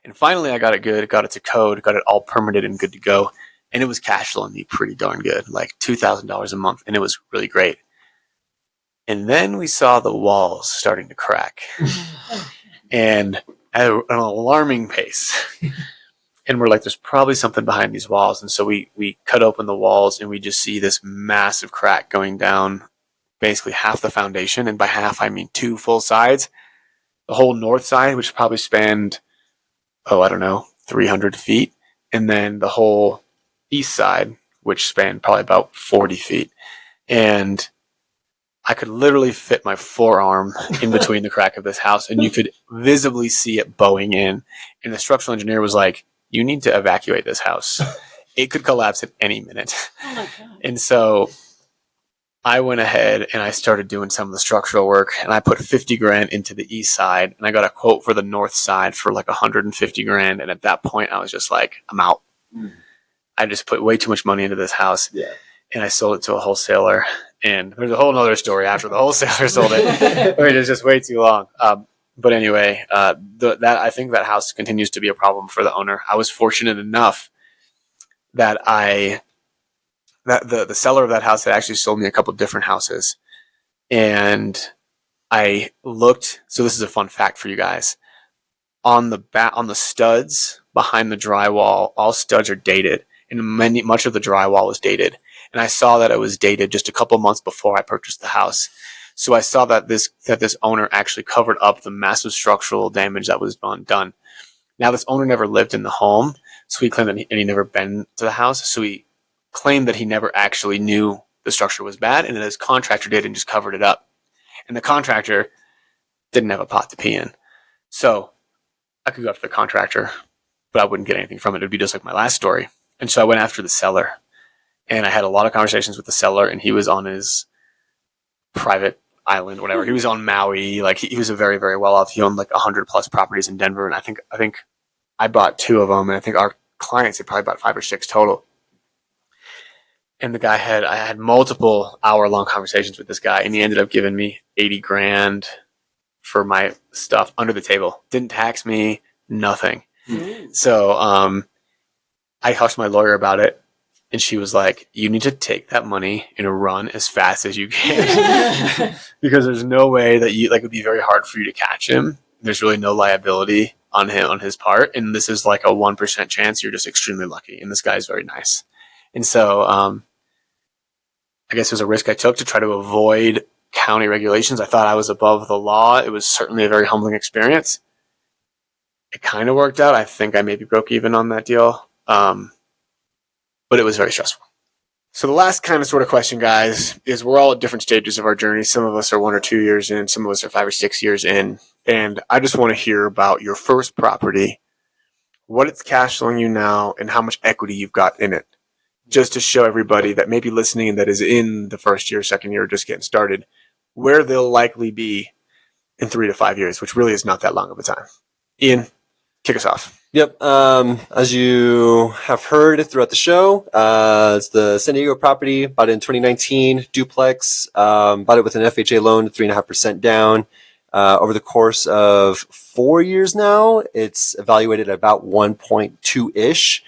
C: And finally, I got it good, got it to code, got it all permitted and good to go. And it was cash flowing me pretty darn good, like $2,000 a month. And it was really great. And then we saw the walls starting to crack and at an alarming pace. And we're like, there's probably something behind these walls. And so we cut open the walls, and we just see this massive crack going down basically half the foundation. And by half, I mean 2 full sides. The whole north side, which probably spanned, 300 feet. And then the whole east side, which spanned probably about 40 feet. And I could literally fit my forearm in between the crack of this house, and you could visibly see it bowing in. And the structural engineer was like, you need to evacuate this house. It could collapse at any minute.
H: Oh my God.
C: And so I went ahead and I started doing some of the structural work, and I put 50 grand into the east side, and I got a quote for the north side for 150 grand. And at that point I was just like, I'm out. I just put way too much money into this house. Yeah. And I sold it to a wholesaler, and there's a whole nother story after the wholesaler sold it. I mean, it's just way too long. But anyway, I think that house continues to be a problem for the owner. I was fortunate enough that the seller of that house had actually sold me a couple different houses, and I looked. So this is a fun fact for you guys. On the studs behind the drywall, all studs are dated, and much of the drywall was dated. And I saw that it was dated just a couple months before I purchased the house. So I saw that this owner actually covered up the massive structural damage that was done. Now, this owner never lived in the home, so he claimed that he never been to the house. So he claimed that he never actually knew the structure was bad, and that his contractor did and just covered it up. And the contractor didn't have a pot to pee in. So I could go after the contractor but I wouldn't get anything from it. It'd be just like my last story. And so I went after the seller, and I had a lot of conversations with the seller, and he was on his private island, whatever. He was on Maui. Like he was a very, very well off. He owned like 100+ properties in Denver, and I think I bought 2 of them, and I think our clients had probably bought 5 or 6 total. And I had multiple hour-long conversations with this guy, and he ended up giving me $80,000 for my stuff under the table. Didn't tax me, nothing. So I talked to my lawyer about it, and she was like, you need to take that money and run as fast as you can because there's no way that it would be very hard for you to catch him. There's really no liability on his part, and this is like a 1% chance. You're just extremely lucky, and this guy is very nice. And so I guess it was a risk I took to try to avoid county regulations. I thought I was above the law. It was certainly a very humbling experience. It kind of worked out. I think I maybe broke even on that deal. But it was very stressful. So the last kind of sort of question, guys, is we're all at different stages of our journey. Some of us are 1 or 2 years in. Some of us are 5 or 6 years in. And I just want to hear about your first property, what it's cash flowing you now, and how much equity you've got in it. Just to show everybody that may be listening and that is in the first year, second year, just getting started, where they'll likely be in 3 to 5 years, which really is not that long of a time. Ian, kick us off.
E: Yep. As you have heard throughout the show, it's the San Diego property, bought it in 2019, duplex, bought it with an FHA loan, 3.5% down. Over the course of 4 years now, it's evaluated at about 1.2-ish.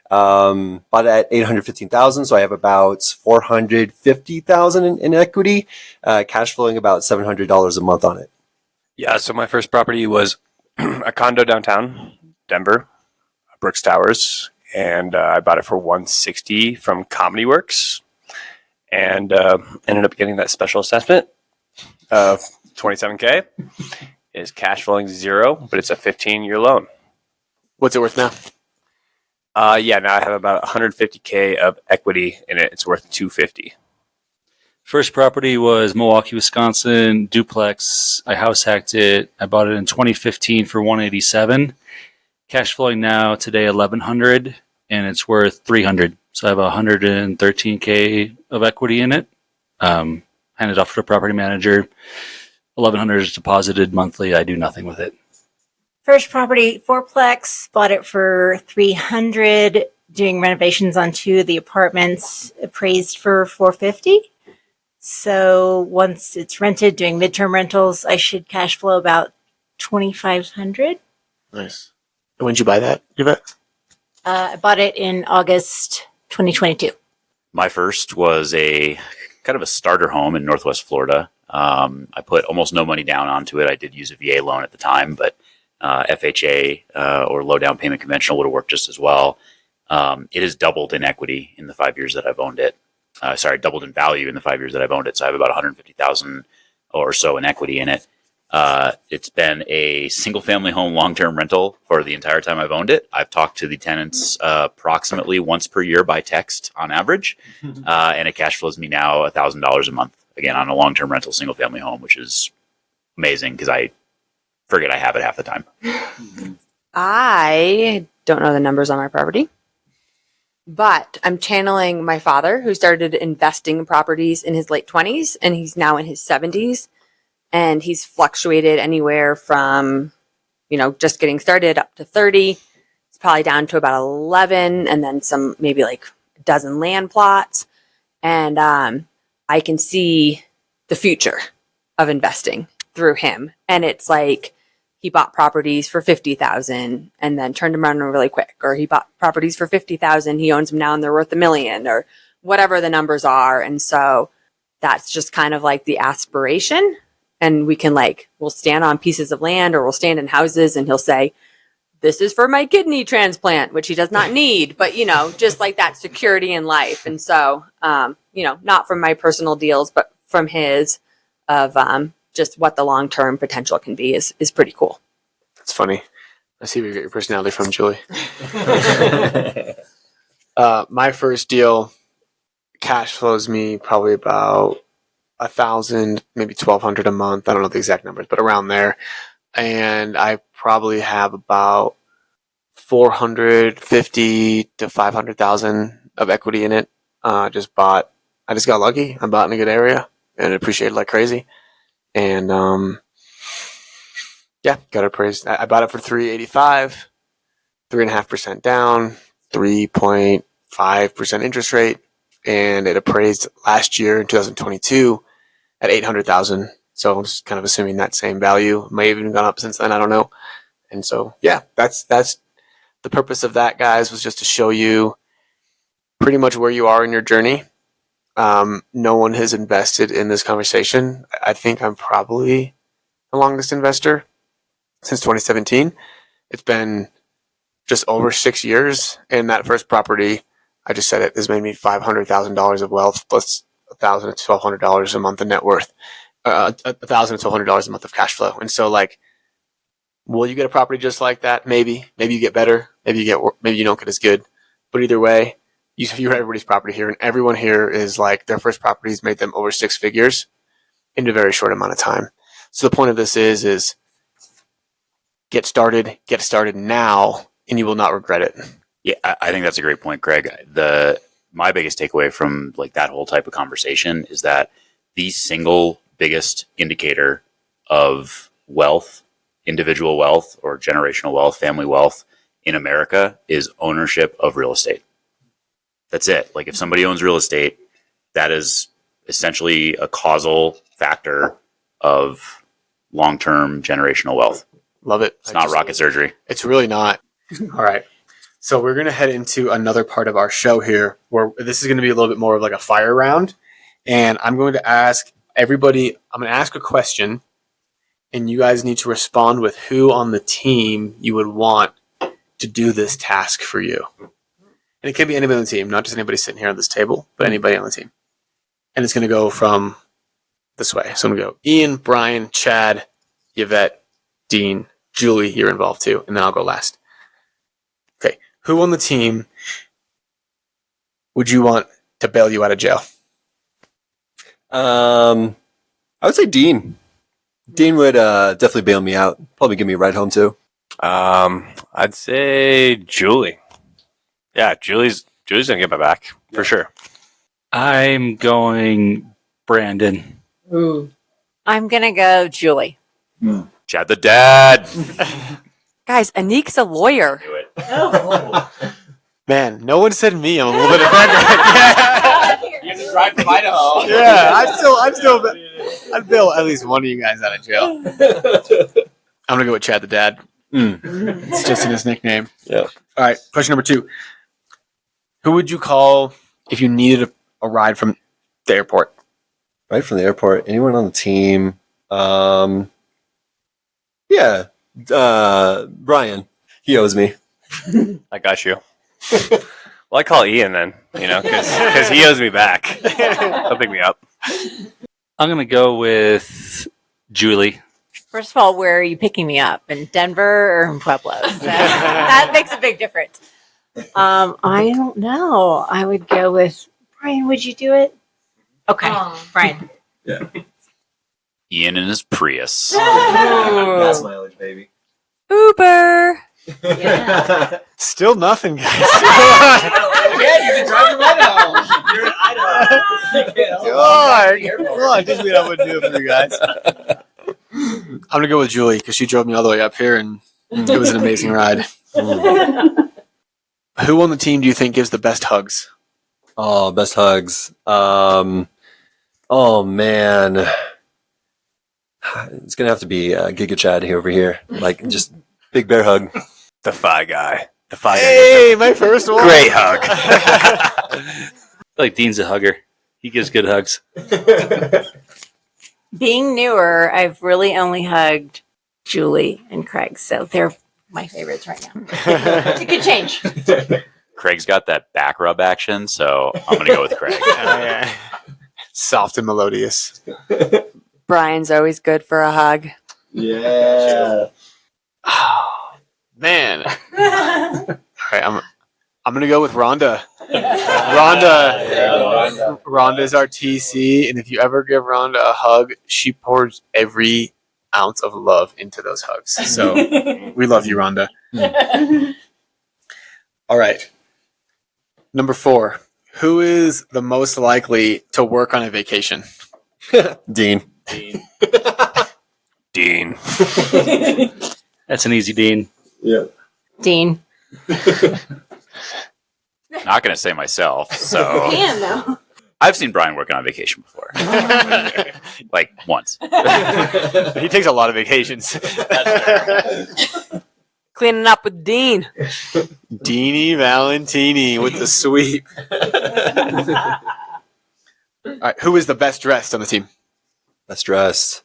E: Bought it at $815,000, so I have about $450,000 in equity, cash flowing about $700 a month on it.
J: Yeah, so my first property was a condo downtown Denver, Brooks Towers, and I bought it for $160 from Comedy Works, and ended up getting that special assessment of $27K. Is cash flowing 0, but it's a 15-year loan.
C: What's it worth now?
J: Yeah, now I have about $150K of equity in it. It's worth $250.
G: First property was Milwaukee, Wisconsin, duplex. I house hacked it. I bought it in 2015 for $187. Cash flowing now today $1,100, and it's worth $300. So I have $113K of equity in it. Handed off to the property manager. $1,100 is deposited monthly. I do nothing with it.
H: First property, fourplex, bought it for $300, doing renovations on 2 of the apartments, appraised for $450. So once it's rented, doing midterm rentals, I should cash flow about $2,500.
C: Nice. And when did you buy that, Yvette?
H: I bought it in August 2022.
I: My first was a kind of a starter home in Northwest Florida. I put almost no money down onto it. I did use a VA loan at the time, but FHA or low down payment conventional would have worked just as well. It has doubled in equity in the 5 years that I've owned it. Doubled in value in the 5 years that I've owned it. So I have about $150,000 or so in equity in it. It's been a single family home long-term rental for the entire time I've owned it. I've talked to the tenants approximately once per year by text on average. And it cash flows me now $1,000 a month, again, on a long-term rental single family home, which is amazing because I forget I have it half the time.
B: I don't know the numbers on my property, but I'm channeling my father, who started investing in properties in his late 20s, and he's now in his 70s. And he's fluctuated anywhere from, just getting started up to 30. It's probably down to about 11, and then some, maybe like a dozen land plots. And I can see the future of investing through him. And it's like he bought properties for $50,000 and then turned them around really quick. Or he bought properties for $50,000. He owns them now and they're worth $1 million, or whatever the numbers are. And so that's just kind of like the aspiration. And we can we'll stand on pieces of land, or we'll stand in houses, and he'll say, this is for my kidney transplant, which he does not need, but just like that security in life. And so, not from my personal deals, but from his, of just what the long-term potential can be is pretty cool.
C: That's funny. I see where you get your personality from, Julie. My first deal cash flows me probably about $1,000, maybe $1,200 a month. I don't know the exact numbers, but around there. And I probably have about 450 to 500,000 of equity in it. I just got lucky. I bought in a good area and it appreciated like crazy. And got appraised. I bought it for 385, 3.5% down, 3.5% interest rate, and it appraised last year in 2022 at 800,000. So I'm just kind of assuming that same value may have even gone up since then. I don't know. And so that's the purpose of that, guys, was just to show you pretty much where you are in your journey. No one has invested in this conversation. I think I'm probably the longest investor since 2017. It's been just over 6 years. And that first property, I just said it, has made me $500,000 of wealth plus $1,000 to $1,200 a month of net worth, $1,000 to $1,200 a month of cash flow. And so, like, will you get a property just like that? Maybe you get better. Maybe you don't get as good. But either way, you hear everybody's property here, and everyone here is like their first properties made them over 6 figures in a very short amount of time. So the point of this is get started now, and you will not regret it.
I: Yeah, I think that's a great point, Craig. My biggest takeaway from like that whole type of conversation is that the single biggest indicator of wealth, individual wealth or generational wealth, family wealth in America is ownership of real estate. That's it. Like if somebody owns real estate, that is essentially a causal factor of long-term generational wealth.
C: Love it.
I: It's not rocket surgery.
C: It's really not. All right. So we're going to head into another part of our show here where this is going to be a little bit more of like a fire round. And I'm going to ask everybody, I'm going to ask a question and you guys need to respond with who on the team you would want to do this task for you. And it could be anybody on the team, not just anybody sitting here on this table, but anybody on the team. And it's going to go from this way. So I'm going to go Ian, Brian, Chad, Yvette, Dean, Julie, you're involved too. And then I'll go last. Okay. Who on the team would you want to bail you out of jail?
E: I would say Dean. Dean would definitely bail me out. Probably give me a ride home too.
J: I'd say Julie. Yeah, Julie's gonna get my back for sure.
G: I'm going Brandon.
H: Ooh. I'm going to go Julie.
I: Chad the dad.
B: Guys, Anik's a lawyer.
I: Do it.
H: Oh.
C: Man, no one said me. I'm a little bit offended.
I: You have to drive from Idaho.
C: Yeah, I'd bail at least one of you guys out of jail. I'm going to go with Chad the dad. It's just in his nickname.
E: Yeah.
C: All right, question number 2. Who would you call if you needed a ride from the airport?
E: Right from the airport. Anyone on the team? Brian. He owes me.
J: I got you. Well, I call Ian then, because he owes me back. He'll pick me up.
G: I'm going to go with Julie.
H: First of all, where are you picking me up? In Denver or in Pueblo? So that makes a big difference. I don't know. I would go with Brian. Would you do it? Okay, Brian.
E: Yeah.
I: Ian and his Prius.
E: Gas mileage, baby.
B: Uber.
H: Yeah.
C: Still nothing, guys.
E: Yeah, you can drive from Idaho. You're in Idaho.
C: Come on. Just mean I wouldn't do it for you guys. I'm going to go with Julie because she drove me all the way up here and it was an amazing ride. Who on the team do you think gives the best hugs?
E: Oh, best hugs. Oh, man. It's going to have to be Giga Chad over here. Like, just big bear hug.
J: The Fi guy. The Fi guy.
C: Hey, my first one.
J: Great hug.
G: I feel like Dean's a hugger. He gives good hugs.
H: Being newer, I've really only hugged Julie and Craig, so they're my favorites right now. It could change.
I: Craig's got that back rub action, so I'm going to go with Craig.
C: Yeah. Soft and melodious.
B: Brian's always good for a hug.
E: Yeah.
C: Oh, man. All right, I'm going to go with Rhonda. Rhonda's our TC, and if you ever give Rhonda a hug, she pours every ounce of love into those hugs. So we love you, Rhonda. All right. Number 4. Who is the most likely to work on a vacation?
J: Dean.
E: Dean.
G: That's an easy Dean.
H: Dean.
I: Not going to say myself. So
H: Can though.
I: I've seen Brian working on vacation before, like once.
C: He takes a lot of vacations.
B: Cleaning up with Dean.
C: Deanie Valentini with the sweep. All right, who is the best dressed on the team?
J: Best dressed.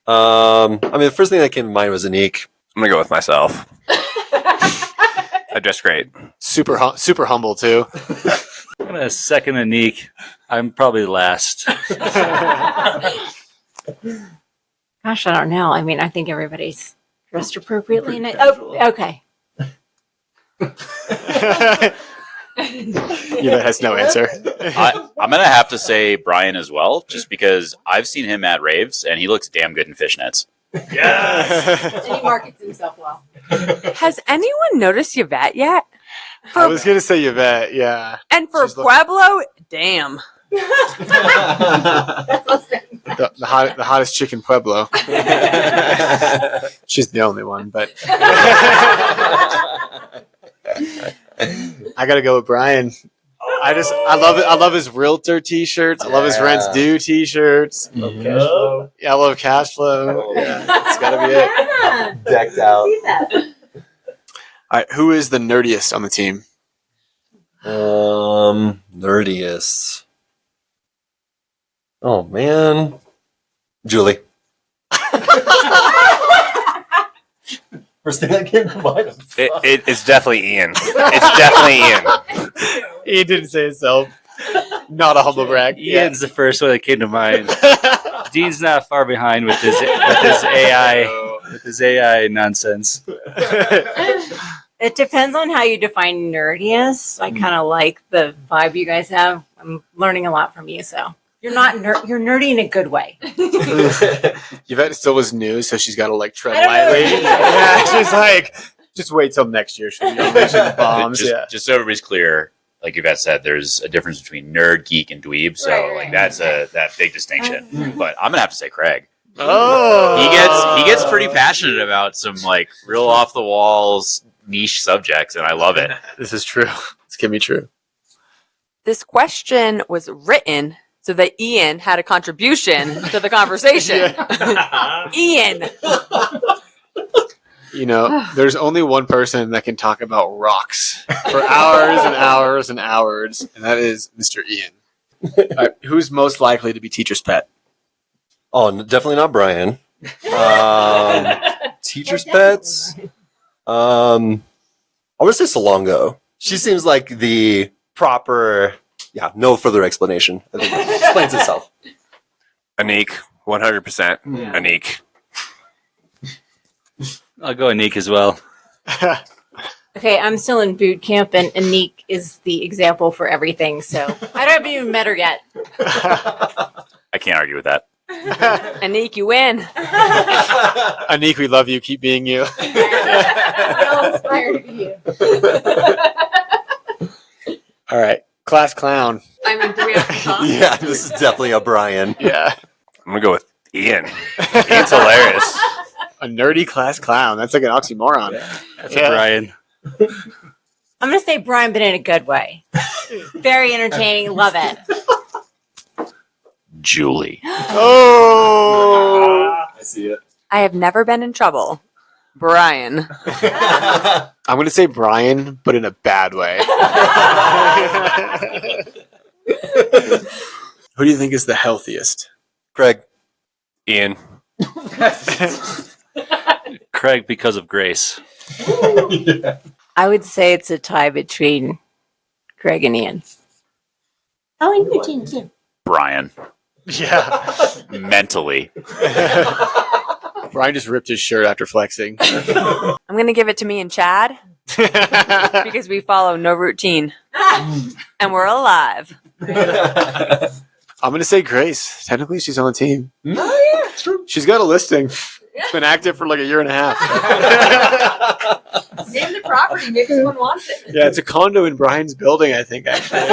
J: I mean, the first thing that came to mind was Anik. I'm gonna go with myself. I dress great.
C: Super humble too.
G: I'm going to second Anik. I'm probably last.
H: Gosh, I don't know. I mean, I think everybody's dressed appropriately. Okay.
C: Yvette has no answer.
I: I'm going to have to say Brian as well, just because I've seen him at raves and he looks damn good in fishnets.
H: And he markets himself well.
B: Has anyone noticed Yvette yet?
C: I was gonna say Yvette, yeah.
B: And for
C: She's
B: Pueblo, damn.
C: The hottest chick in Pueblo. She's the only one, but I gotta go with Brian. I love it. I love his realtor T-shirts. I love his rents due T-shirts. Yeah, I love cash flow. Yeah, it's gotta be it.
J: Decked out.
C: All right, who is the nerdiest on the team?
J: Nerdiest. Oh man, Julie. First thing that came to mind.
E: It's definitely Ian. It's definitely Ian.
C: He didn't say himself. Not a humble brag.
G: Ian's the first one that came to mind. Dean's not far behind with his AI nonsense.
H: It depends on how you define nerdiest. I kind of like the vibe you guys have. I'm learning a lot from you, so you're not you're nerdy in a good way.
C: Yvette still was new, so she's got to like tread
H: I don't know.
C: lightly. Yeah, she's like, just wait till next year. She'll be unleashing the bombs.
I: Just so everybody's clear, like Yvette said, there's a difference between nerd, geek, and dweeb. So
H: Right.
I: that's that big distinction. But I'm gonna have to say Craig.
C: Oh,
I: He gets pretty passionate about some like real off the walls niche subjects, and I love it.
C: This is true. This can be true.
B: This question was written so that Ian had a contribution to the conversation. Ian.
C: You know, there's only one person that can talk about rocks for hours and hours and hours, and that is Mr. Ian. All right, who's most likely to be teacher's pet?
J: Oh, definitely not Brian. Teacher's pets. I want to say Salongo. She seems like the proper. Yeah, no further explanation. I think it explains itself.
E: Anik, 100%. Anik.
G: I'll go Anik as well.
H: Okay, I'm still in boot camp, and Anik is the example for everything. So I haven't even met her yet.
I: I can't argue with that.
B: Anik, you win.
C: Anik, we love you. Keep being you.
H: I'll aspire to be you.
C: All right, class clown.
B: I mean, do we have to talk?
J: Yeah, this is definitely a Brian.
C: Yeah,
E: I'm going to go with Ian. Ian's hilarious.
C: a nerdy class clown. That's like an oxymoron.
G: That's a Brian.
H: I'm going to say Brian, but in a good way. Very entertaining. Love it.
I: Julie.
C: Oh,
J: I see it.
B: I have never been in trouble. Brian.
C: I'm going to say Brian, but in a bad way. Who do you think is the healthiest?
J: Craig.
E: Ian.
G: Craig because of Grace.
H: I would say it's a tie between Craig and Ian. Oh, and Eugene too.
I: Brian.
C: Yeah.
I: Mentally.
C: Brian just ripped his shirt after flexing.
B: I'm going to give it to me and Chad because we follow no routine. And we're alive.
C: I'm going to say Grace. Technically, she's on the team. Oh, yeah. True. She's got a listing. It's been active for like a year and a half.
B: Name the property. Maybe someone wants it.
C: Yeah, it's a condo in Brian's building, I think, actually.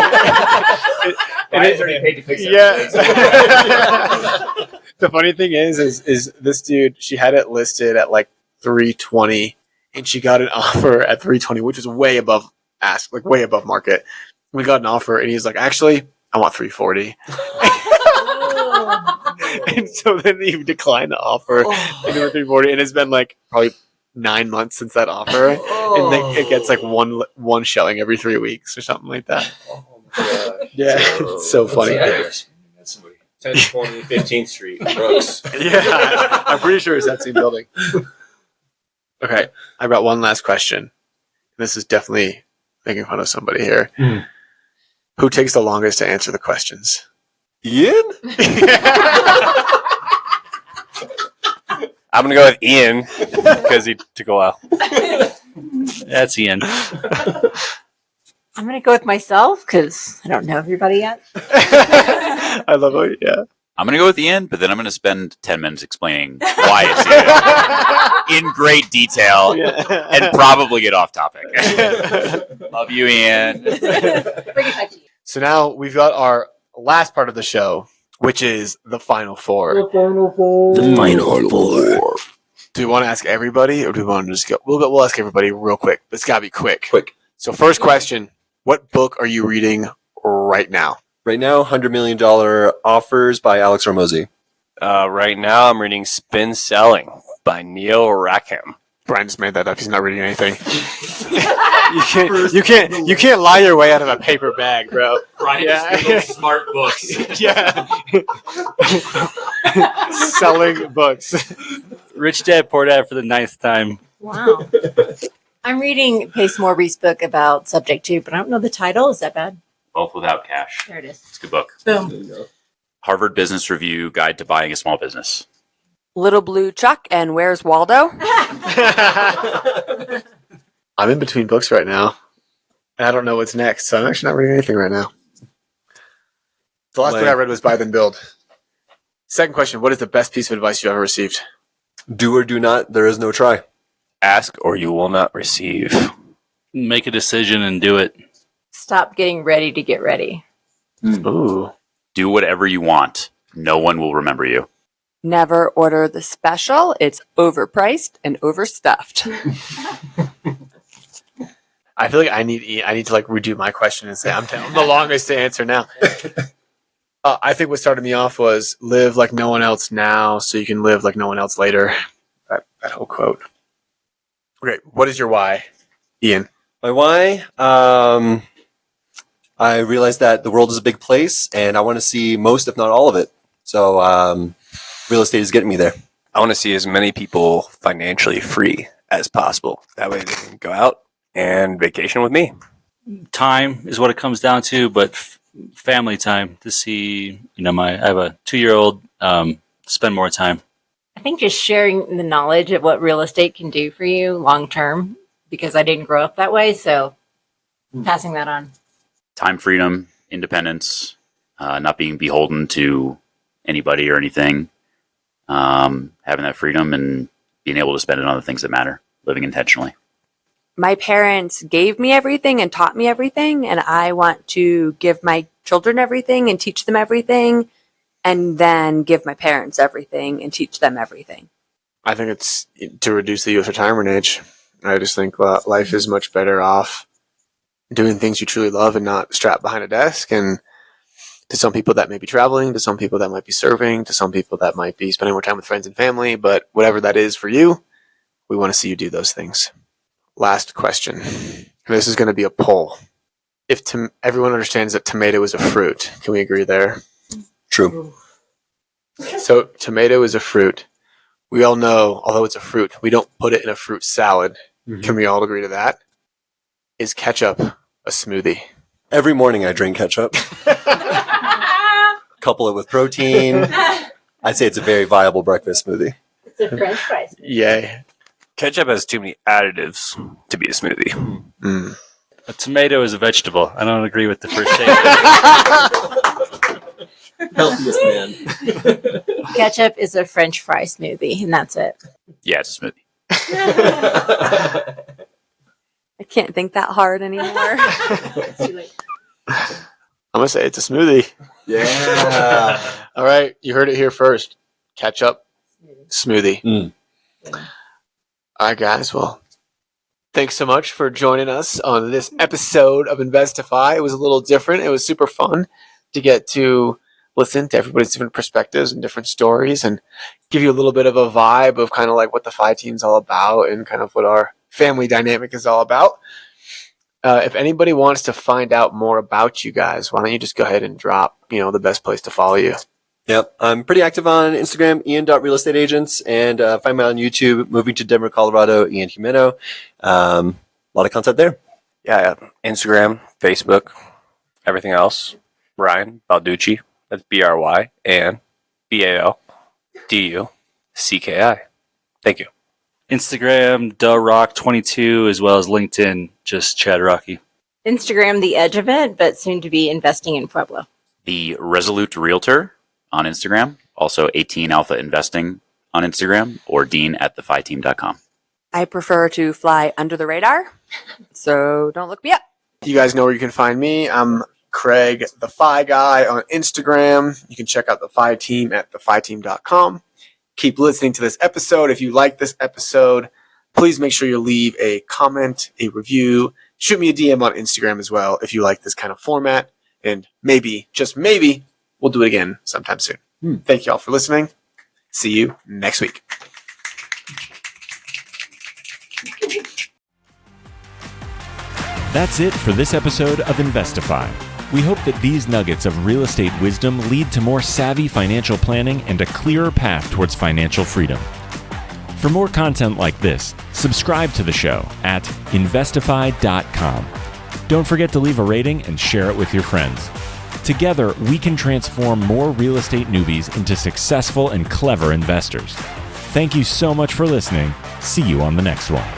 J: Brian's already paid to fix it.
C: Yeah. The funny thing is this dude, she had it listed at like 320 and she got an offer at 320, which was way above ask, like way above market. We got an offer and he's like, actually, I want 340. And so then he declined the offer and it was 340, and it's been like probably 9 months since that offer, and then it gets like one showing every 3 weeks or something like that.
J: Oh my god.
C: Yeah, it's so funny.
J: 1020 15th Street, Brooks.
C: Yeah, I'm pretty sure it's that same building. Okay, I've got one last question. This is definitely making fun of somebody here. Who takes the longest to answer the questions?
J: Ian? I'm gonna go with Ian because he took a while.
G: That's Ian.
H: I'm going to go with myself because I don't know everybody yet.
C: I love it. Yeah.
I: I'm going to go with the end, but then I'm going to spend 10 minutes explaining why it's Ian in great detail and probably get off topic. Love you, Ian.
C: So now we've got our last part of the show, which is the final four.
K: The final four.
C: Do we want to ask everybody, or do we want to just go? We'll ask everybody real quick. It's got to be quick.
J: Quick.
C: So first question, what book are you reading right now?
E: Right now, $100 million Offers by Alex Hormozy.
J: Right now, I'm reading Spin Selling by Neil Rackham.
C: Brian just made that up. He's not reading anything. You can't lie your way out of a paper bag, bro.
I: Brian just smart books.
C: Yeah. Selling books.
G: Rich Dad, Poor Dad for the 9th time.
H: Wow. I'm reading Pace Morby's book about Subject 2, but I don't know the title. Is that bad?
I: Both Without Cash.
H: There it is.
I: It's a good book.
H: Boom.
I: Harvard Business Review Guide to Buying a Small Business.
B: Little Blue Chuck and Where's Waldo?
C: I'm in between books right now. And I don't know what's next, so I'm actually not reading anything right now. The last book I read was Buy Then Build. Second question, what is the best piece of advice you ever received?
E: Do or do not, there is no try.
J: Ask or you will not receive.
G: Make a decision and do it.
H: Stop getting ready to get ready.
C: Ooh.
I: Do whatever you want. No one will remember you.
B: Never order the special. It's overpriced and overstuffed.
C: I feel like I need to like redo my question and say I'm the longest to answer now. I think what started me off was live like no one else now so you can live like no one else later. That whole quote. Okay, what is your why, Ian?
E: My why? I realized that the world is a big place and I want to see most, if not all of it. So real estate is getting me there.
J: I want to see as many people financially free as possible. That way they can go out and vacation with me.
G: Time is what it comes down to, but family time to see, I have a 2-year-old, spend more time.
H: I think just sharing the knowledge of what real estate can do for you long term, because I didn't grow up that way. So passing that on.
I: Time freedom, independence, not being beholden to anybody or anything. Having that freedom and being able to spend it on the things that matter. Living intentionally.
B: My parents gave me everything and taught me everything, and I want to give my children everything and teach them everything, and then give my parents everything and teach them everything.
C: I think it's to reduce the youth retirement age. I just think life is much better off doing things you truly love and not strapped behind a desk. And to some people that may be traveling, to some people that might be serving, to some people that might be spending more time with friends and family, but whatever that is for you, we want to see you do those things. Last question. This is going to be a poll. If everyone understands that tomato is a fruit, can we agree there?
E: True.
C: So tomato is a fruit. We all know, although it's a fruit, we don't put it in a fruit salad. Mm-hmm. Can we all agree to that? Is ketchup a smoothie?
E: Every morning I drink ketchup. Couple it with protein. I'd say it's a very viable breakfast smoothie.
H: It's a French fries.
C: Yay.
J: Ketchup has too many additives to be a smoothie.
C: Mm.
G: A tomato is a vegetable. I don't agree with the first statement.
E: Healthiest man.
H: ketchup is a French fry smoothie, and that's it.
I: Yeah, it's a smoothie.
B: I can't think that hard anymore.
C: I'm gonna say it's a smoothie. Yeah. All right, you heard it here first. Ketchup smoothie. All right, guys. Well, thanks so much for joining us on this episode of Investify. It was a little different. It was super fun to get to listen to everybody's different perspectives and different stories and give you a little bit of a vibe of kind of like what the FI team's all about and kind of what our family dynamic is all about. If anybody wants to find out more about you guys, why don't you just go ahead and drop, the best place to follow you.
E: Yep, I'm pretty active on Instagram, Ian.realestateagents, and find me on YouTube, moving to Denver, Colorado, Ian Jimeno. A lot of content there.
J: Yeah, Instagram, Facebook, everything else. Brian Balducci. That's BRY and BALDUCKI. Thank you.
G: Instagram, DaRock22, as well as LinkedIn, just Chad Rocky.
H: Instagram, The Edge of It, but soon to be investing in Pueblo.
I: The Resolute Realtor on Instagram, also 18 Alpha Investing on Instagram, or dean@thefiteam.com.
B: I prefer to fly under the radar, so don't look me up.
C: You guys know where you can find me. I'm Craig, the FI guy on Instagram. You can check out the FI team at thefiteam.com. Keep listening to this episode. If you like this episode, please make sure you leave a comment, a review. Shoot me a DM on Instagram as well if you like this kind of format. And maybe, just maybe, we'll do it again sometime soon. Thank you all for listening. See you next week.
A: That's it for this episode of Investify. We hope that these nuggets of real estate wisdom lead to more savvy financial planning and a clearer path towards financial freedom. For more content like this, subscribe to the show at investify.com. Don't forget to leave a rating and share it with your friends. Together, we can transform more real estate newbies into successful and clever investors. Thank you so much for listening. See you on the next one.